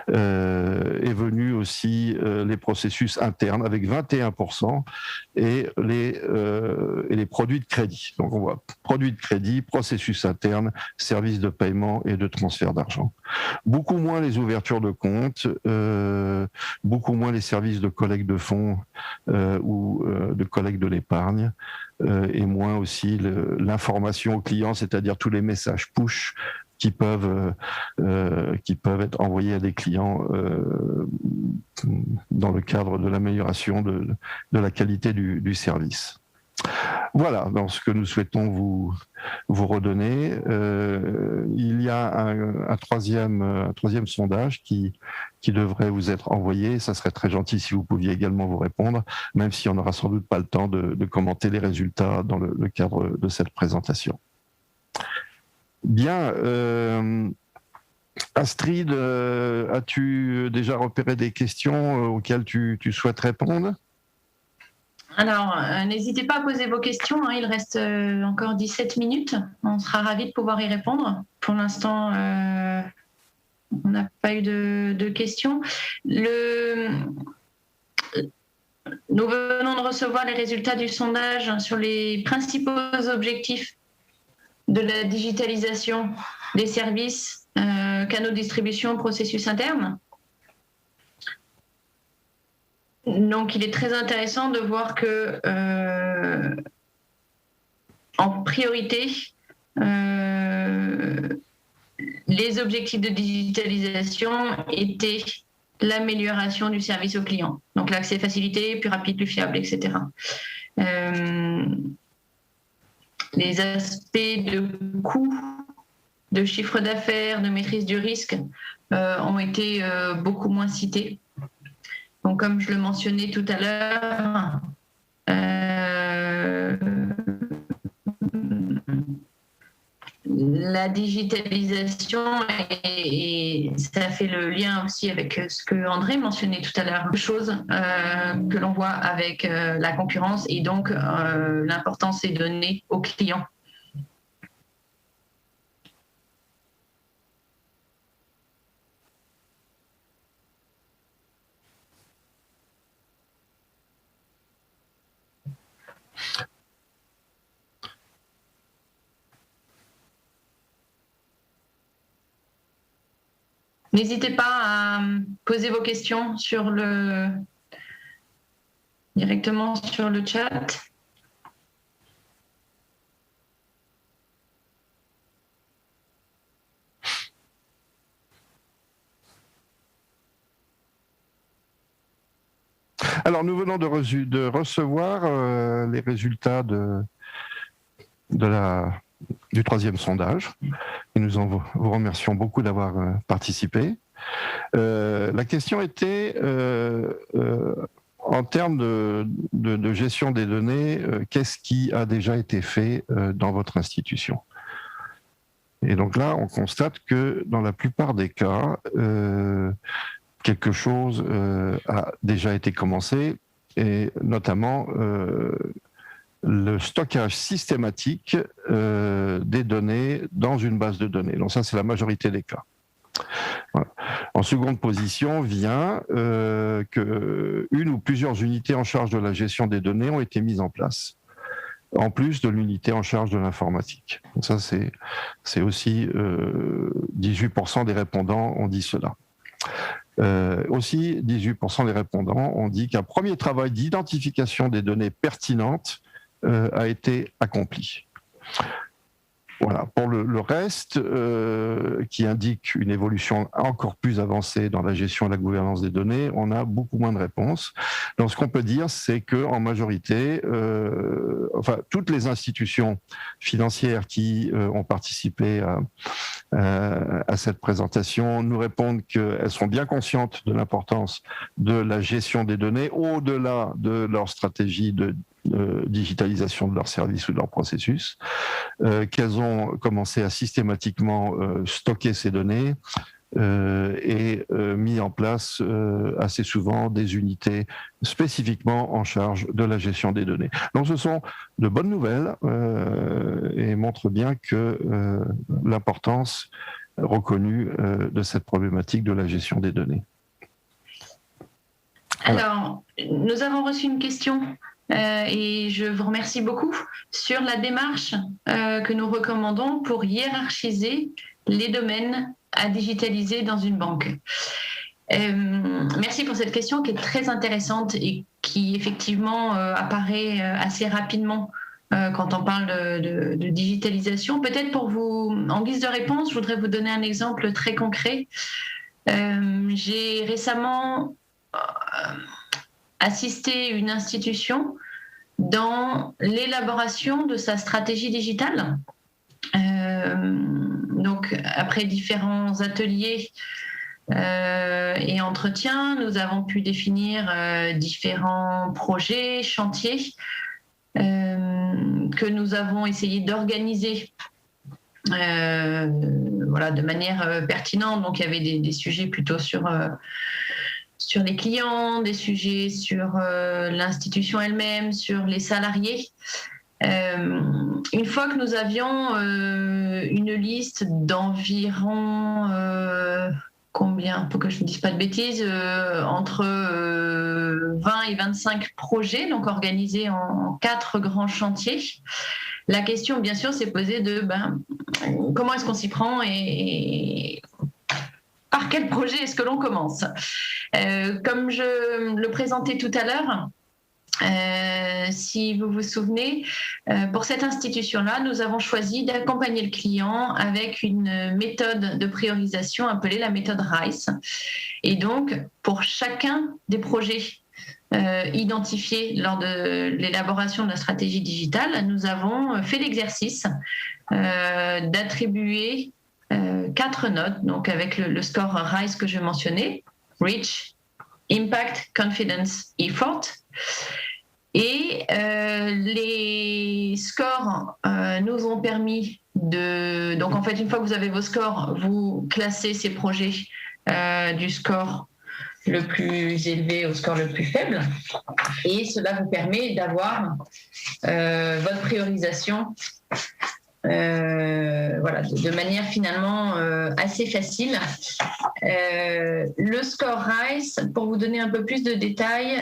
Est venu aussi les processus internes avec 21%, et les produits de crédit. Donc on voit produits de crédit, processus interne, services de paiement et de transfert d'argent. Beaucoup moins les ouvertures de comptes, beaucoup moins les services de collecte de fonds ou de collecte de l'épargne, et moins aussi l'information aux clients, c'est-à-dire tous les messages push qui peuvent être envoyés à des clients dans le cadre de l'amélioration de la qualité du service. Voilà, dans ce que nous souhaitons vous redonner. Il y a un troisième sondage qui devrait vous être envoyé. Ça serait très gentil si vous pouviez également vous répondre, même si on n'aura sans doute pas le temps de commenter les résultats dans le cadre de cette présentation. Bien, Astrid, as-tu déjà repéré des questions auxquelles tu souhaites répondre? Alors, n'hésitez pas à poser vos questions, hein, il reste encore 17 minutes, on sera ravis de pouvoir y répondre. Pour l'instant, on n'a pas eu de questions. Nous venons de recevoir les résultats du sondage sur les principaux objectifs de la digitalisation des services, canaux de distribution, processus interne. Donc, il est très intéressant de voir que, en priorité, les objectifs de digitalisation étaient l'amélioration du service au client. Donc, l'accès facilité, plus rapide, plus fiable, etc. Les aspects de coût, de chiffre d'affaires, de maîtrise du risque ont été beaucoup moins cités. Donc, comme je le mentionnais tout à l'heure, la digitalisation, et ça fait le lien aussi avec ce que André mentionnait tout à l'heure, chose que l'on voit avec la concurrence, et donc l'importance est donnée aux clients. N'hésitez pas à poser vos questions directement sur le chat. Alors, nous venons de recevoir les résultats du troisième sondage. Et nous vous remercions beaucoup d'avoir participé. La question était, en termes de gestion des données, qu'est-ce qui a déjà été fait dans votre institution? Et donc là, on constate que dans la plupart des cas, quelque chose a déjà été commencé, et notamment le stockage systématique des données dans une base de données. Donc ça, c'est la majorité des cas. Voilà. En seconde position vient que une ou plusieurs unités en charge de la gestion des données ont été mises en place. en plus de l'unité en charge de l'informatique. Ça, c'est aussi 18% des répondants ont dit cela. Aussi, 18% des répondants ont dit qu'un premier travail d'identification des données pertinentes a été accompli. Voilà. Pour le reste, qui indique une évolution encore plus avancée dans la gestion et la gouvernance des données, on a beaucoup moins de réponses. Donc, ce qu'on peut dire, c'est qu'en majorité, toutes les institutions financières qui ont participé à cette présentation nous répondent qu'elles sont bien conscientes de l'importance de la gestion des données au-delà de leur stratégie de digitalisation de leurs services ou de leurs processus, qu'elles ont commencé à systématiquement stocker ces données et mis en place assez souvent des unités spécifiquement en charge de la gestion des données. Donc ce sont de bonnes nouvelles et montrent bien que l'importance reconnue de cette problématique de la gestion des données. Alors, nous avons reçu une question et je vous remercie beaucoup sur la démarche que nous recommandons pour hiérarchiser les domaines à digitaliser dans une banque. Merci pour cette question qui est très intéressante et qui effectivement apparaît assez rapidement quand on parle de digitalisation. Peut-être pour vous, en guise de réponse, je voudrais vous donner un exemple très concret. J'ai récemment assisté une institution dans l'élaboration de sa stratégie digitale. Donc, après différents ateliers et entretiens, nous avons pu définir différents projets, chantiers que nous avons essayé d'organiser de manière pertinente. Donc, il y avait des sujets plutôt sur les clients, des sujets sur l'institution elle-même, sur les salariés. Une fois que nous avions une liste d'environ, combien, pour que je ne dise pas de bêtises, entre 20 et 25 projets, donc organisés en 4 grands chantiers, la question, bien sûr, s'est posée de comment est-ce qu'on s'y prend et par quel projet est-ce que l'on commence ? Comme je le présentais tout à l'heure, si vous vous souvenez, pour cette institution-là, nous avons choisi d'accompagner le client avec une méthode de priorisation appelée la méthode RICE. Et donc, pour chacun des projets identifiés lors de l'élaboration de la stratégie digitale, nous avons fait l'exercice d'attribuer 4 notes, donc avec le score RICE que je mentionnais, Reach, Impact, Confidence, Effort. Et les scores nous ont permis de... Donc en fait, une fois que vous avez vos scores, vous classez ces projets du score le plus élevé au score le plus faible. Et cela vous permet d'avoir votre priorisation de manière finalement assez facile. Le score RICE, pour vous donner un peu plus de détails,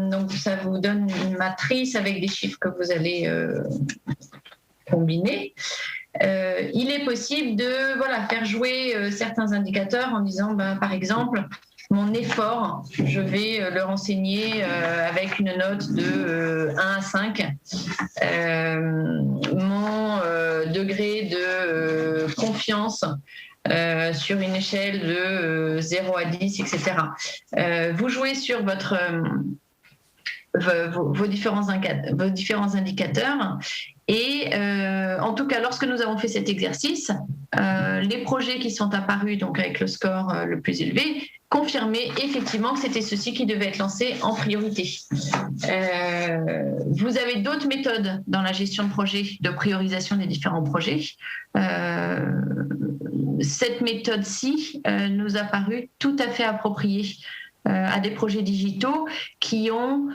donc ça vous donne une matrice avec des chiffres que vous allez combiner. Il est possible de faire jouer certains indicateurs en disant, par exemple, mon effort, je vais le renseigner avec une note de 1 à 5. Mon degré de confiance sur une échelle de 0 à 10, etc. Vous jouez sur vos différents indicateurs. Et en tout cas, lorsque nous avons fait cet exercice, les projets qui sont apparus donc avec le score le plus élevé confirmaient effectivement que c'était ceci qui devait être lancé en priorité. Vous avez d'autres méthodes dans la gestion de projet, de priorisation des différents projets. Cette méthode-ci nous a paru tout à fait appropriée à des projets digitaux qui ont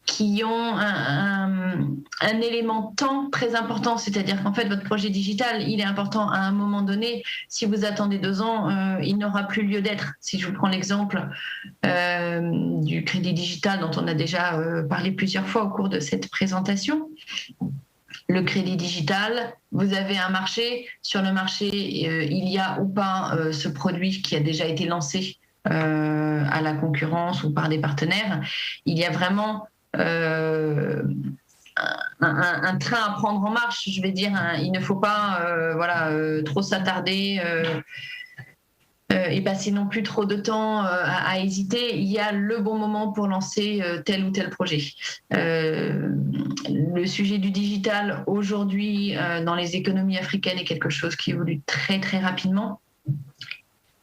qui ont un élément temps très important, c'est-à-dire qu'en fait, votre projet digital, il est important à un moment donné. Si vous attendez 2 ans, il n'aura plus lieu d'être. Si je vous prends l'exemple du crédit digital dont on a déjà parlé plusieurs fois au cours de cette présentation, le crédit digital, vous avez un marché. Sur le marché, il y a ou pas ce produit qui a déjà été lancé à la concurrence ou par des partenaires. Il y a vraiment un train à prendre en marche, je vais dire. Il ne faut pas trop s'attarder et passer non plus trop de temps à hésiter. Il y a le bon moment pour lancer tel ou tel projet. Le sujet du digital aujourd'hui dans les économies africaines est quelque chose qui évolue très très rapidement.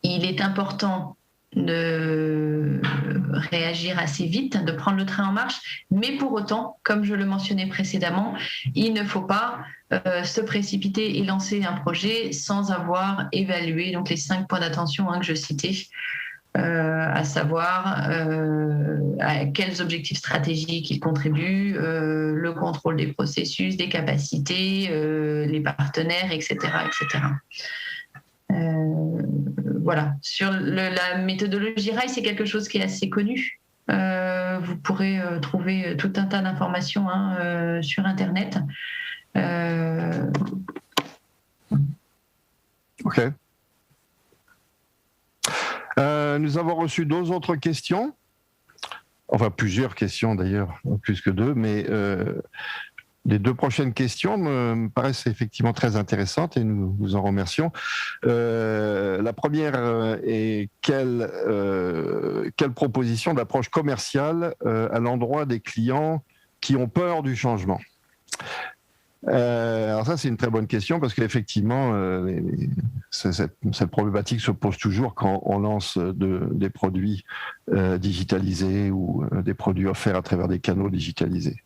Il est important de réagir assez vite, de prendre le train en marche, mais pour autant, comme je le mentionnais précédemment, il ne faut pas se précipiter et lancer un projet sans avoir évalué donc les 5 points d'attention que je citais, à savoir à quels objectifs stratégiques il contribue, le contrôle des processus, des capacités, les partenaires, etc. etc. Voilà. Sur la méthodologie RAI, c'est quelque chose qui est assez connu. Vous pourrez trouver tout un tas d'informations sur Internet. Ok. Nous avons reçu 2 autres questions. Enfin, plusieurs questions d'ailleurs, plus que 2, mais les 2 prochaines questions me paraissent effectivement très intéressantes et nous vous en remercions. La première est quelle proposition d'approche commerciale à l'endroit des clients qui ont peur du changement ? Alors ça, c'est une très bonne question parce qu'effectivement, cette problématique se pose toujours quand on lance des produits digitalisés ou des produits offerts à travers des canaux digitalisés.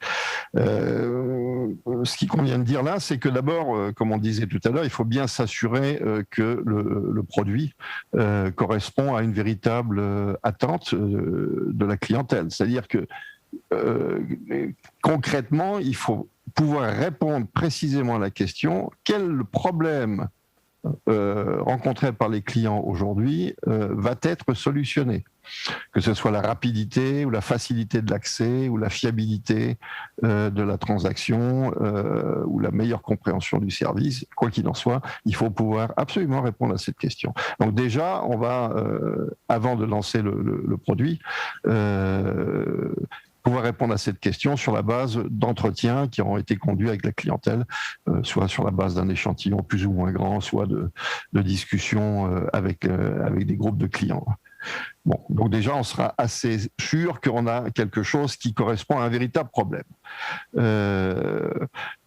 Ce qu'il convient de dire là, c'est que d'abord, comme on disait tout à l'heure, il faut bien s'assurer que le produit correspond à une véritable attente de la clientèle. C'est-à-dire que concrètement, il faut pouvoir répondre précisément à la question quel problème rencontré par les clients aujourd'hui va être solutionné, que ce soit la rapidité ou la facilité de l'accès ou la fiabilité de la transaction ou la meilleure compréhension du service, quoi qu'il en soit, il faut pouvoir absolument répondre à cette question. Donc déjà, on va, avant de lancer le produit, pouvoir répondre à cette question sur la base d'entretiens qui auront été conduits avec la clientèle, soit sur la base d'un échantillon plus ou moins grand, soit de discussions avec des groupes de clients. Bon, donc déjà, on sera assez sûr qu'on a quelque chose qui correspond à un véritable problème.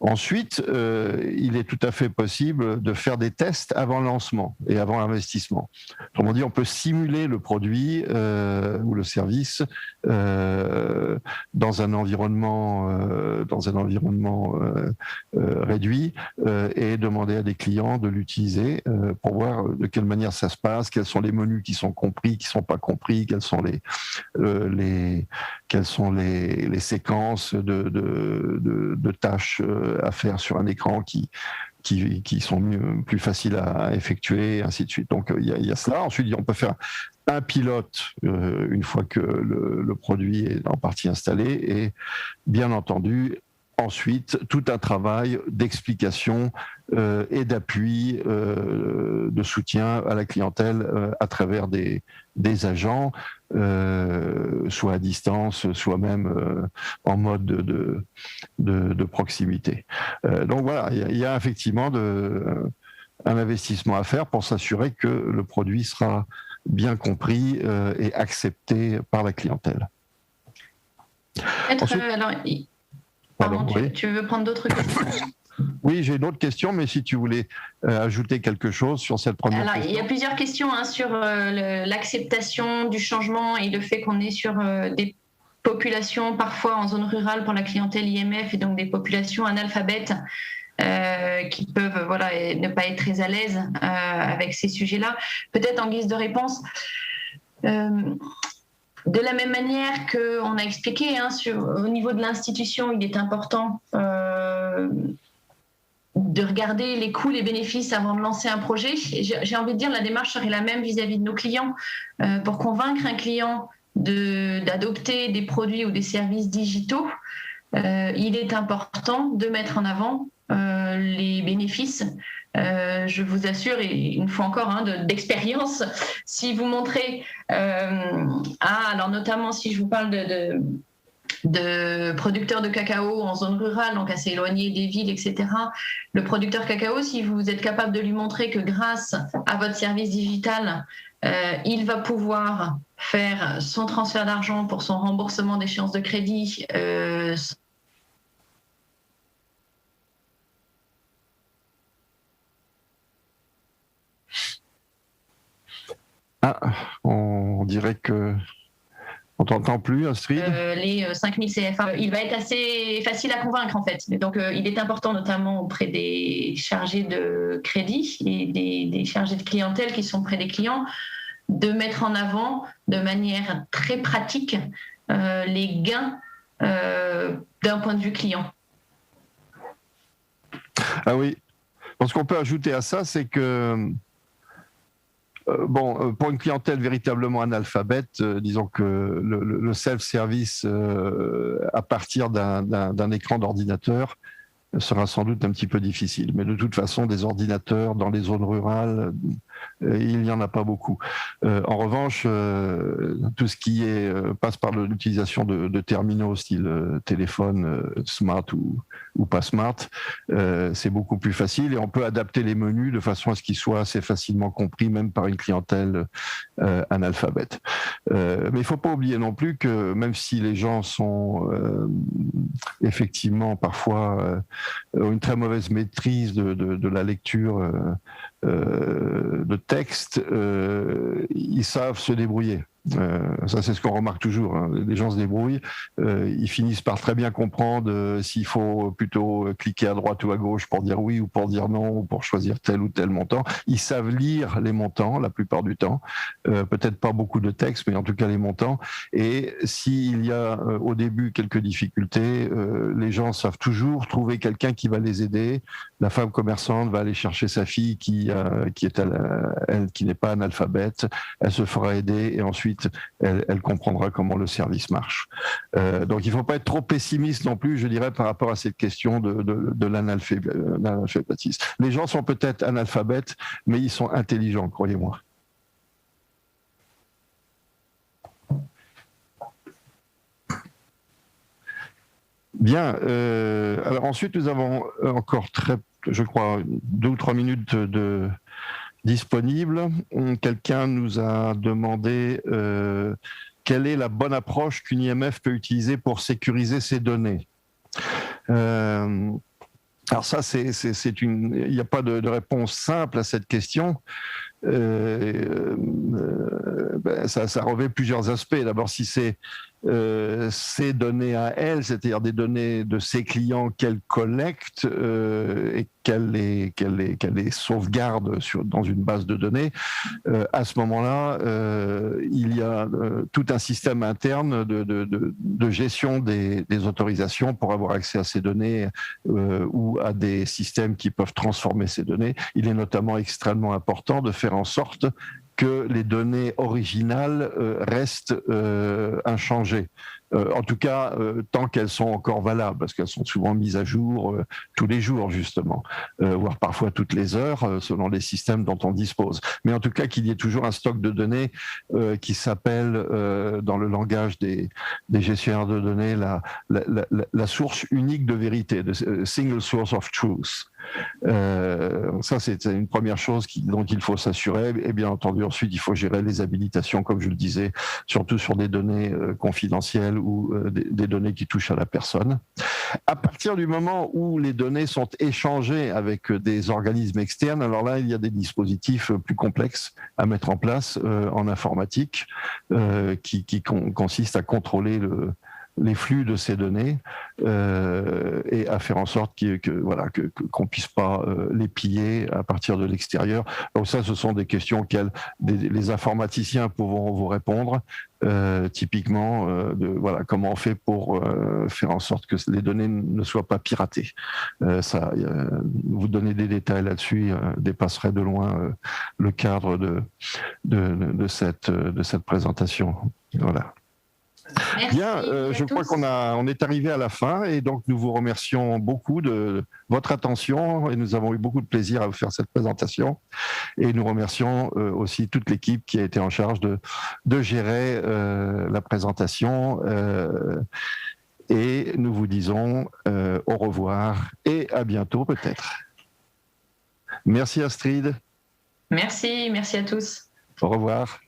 Ensuite, il est tout à fait possible de faire des tests avant le lancement et avant l'investissement. Autrement dit, on peut simuler le produit ou le service dans un environnement réduit et demander à des clients de l'utiliser pour voir de quelle manière ça se passe, quels sont les menus qui sont compris, qui sont pas compris, quelles sont les séquences de tâches à faire sur un écran qui sont plus faciles à effectuer, et ainsi de suite. Donc il y a cela. Ensuite, on peut faire un pilote une fois que le produit est en partie installé et bien entendu ensuite tout un travail d'explication et d'appui, de soutien à la clientèle à travers des agents, soit à distance, soit même en mode de proximité. Donc voilà, il y a effectivement un investissement à faire pour s'assurer que le produit sera bien compris et accepté par la clientèle. Ensuite, tu veux prendre d'autres questions ? Oui, j'ai d'autres questions, mais si tu voulais ajouter quelque chose sur cette première question. Il y a plusieurs questions sur l'acceptation du changement et le fait qu'on est sur des populations parfois en zone rurale pour la clientèle IMF et donc des populations analphabètes qui peuvent ne pas être très à l'aise avec ces sujets-là. Peut-être en guise de réponse, De la même manière qu'on a expliqué, au niveau de l'institution, il est important de regarder les coûts, les bénéfices avant de lancer un projet. J'ai envie de dire la démarche serait la même vis-à-vis de nos clients. Pour convaincre un client d'adopter des produits ou des services digitaux, il est important de mettre en avant les bénéfices. Je vous assure, et une fois encore d'expérience, si vous montrez, alors notamment si je vous parle de producteurs de cacao en zone rurale, donc assez éloignés des villes, etc. Le producteur cacao, si vous êtes capable de lui montrer que grâce à votre service digital, il va pouvoir faire son transfert d'argent pour son remboursement d'échéance de crédit, on dirait que on t'entend plus, Astrid. Les 5000 CFA, il va être assez facile à convaincre en fait. Donc il est important notamment auprès des chargés de crédit et des chargés de clientèle qui sont près des clients de mettre en avant de manière très pratique les gains d'un point de vue client. Ah oui, ce qu'on peut ajouter à ça, c'est que pour une clientèle véritablement analphabète, disons que le self-service à partir d'un écran d'ordinateur sera sans doute un petit peu difficile. Mais de toute façon, des ordinateurs dans les zones rurales, il n'y en a pas beaucoup. En revanche, tout ce qui passe par l'utilisation de terminaux style téléphone smart ou pas smart, c'est beaucoup plus facile et on peut adapter les menus de façon à ce qu'ils soient assez facilement compris, même par une clientèle analphabète. Mais il ne faut pas oublier non plus que même si les gens sont effectivement parfois une très mauvaise maîtrise de la lecture de texte, ils savent se débrouiller. Ça, c'est ce qu'on remarque toujours. Les gens se débrouillent. Ils finissent par très bien comprendre s'il faut plutôt cliquer à droite ou à gauche pour dire oui ou pour dire non ou pour choisir tel ou tel montant. Ils savent lire les montants la plupart du temps. Peut-être pas beaucoup de texte, mais en tout cas les montants. Et s'il y a au début quelques difficultés, les gens savent toujours trouver quelqu'un qui va les aider. La femme commerçante va aller chercher sa fille qui n'est pas analphabète. Elle se fera aider et ensuite elle comprendra comment le service marche. Donc il ne faut pas être trop pessimiste non plus, je dirais, par rapport à cette question de l'analphabétisme. Les gens sont peut-être analphabètes, mais ils sont intelligents, croyez-moi. Bien. Alors ensuite, nous avons encore je crois, 2 ou 3 minutes disponibles. Quelqu'un nous a demandé quelle est la bonne approche qu'une IMF peut utiliser pour sécuriser ses données. Alors ça, il n'y a pas de réponse simple à cette question. Ça revêt plusieurs aspects. D'abord, si c'est ces données à elle, c'est-à-dire des données de ses clients qu'elle collecte et qu'elle les sauvegarde dans une base de données, à ce moment-là, il y a tout un système interne de gestion des autorisations pour avoir accès à ces données ou à des systèmes qui peuvent transformer ces données. Il est notamment extrêmement important de faire en sorte que les données originales restent inchangées. En tout cas, tant qu'elles sont encore valables, parce qu'elles sont souvent mises à jour tous les jours, justement, voire parfois toutes les heures, selon les systèmes dont on dispose. Mais en tout cas, qu'il y ait toujours un stock de données qui s'appelle, dans le langage des gestionnaires de données, la source unique de vérité, the single source of truth. Ça, c'est une première chose dont il faut s'assurer. Et bien entendu, ensuite, il faut gérer les habilitations, comme je le disais, surtout sur des données confidentielles ou des données qui touchent à la personne. À partir du moment où les données sont échangées avec des organismes externes, alors là, il y a des dispositifs plus complexes à mettre en place en informatique qui consistent à contrôler les flux de ces données et à faire en sorte qu'on puisse pas les piller à partir de l'extérieur. Donc ça, ce sont des questions auxquelles les informaticiens pourront vous répondre. Typiquement, comment on fait pour faire en sorte que les données ne soient pas piratées. Vous donner des détails là-dessus dépasserait de loin le cadre de cette présentation. Voilà. Merci. Bien, je crois qu'on est arrivé à la fin et donc nous vous remercions beaucoup de votre attention et nous avons eu beaucoup de plaisir à vous faire cette présentation et nous remercions aussi toute l'équipe qui a été en charge de gérer la présentation et nous vous disons au revoir et à bientôt peut-être. Merci Astrid. Merci à tous. Au revoir.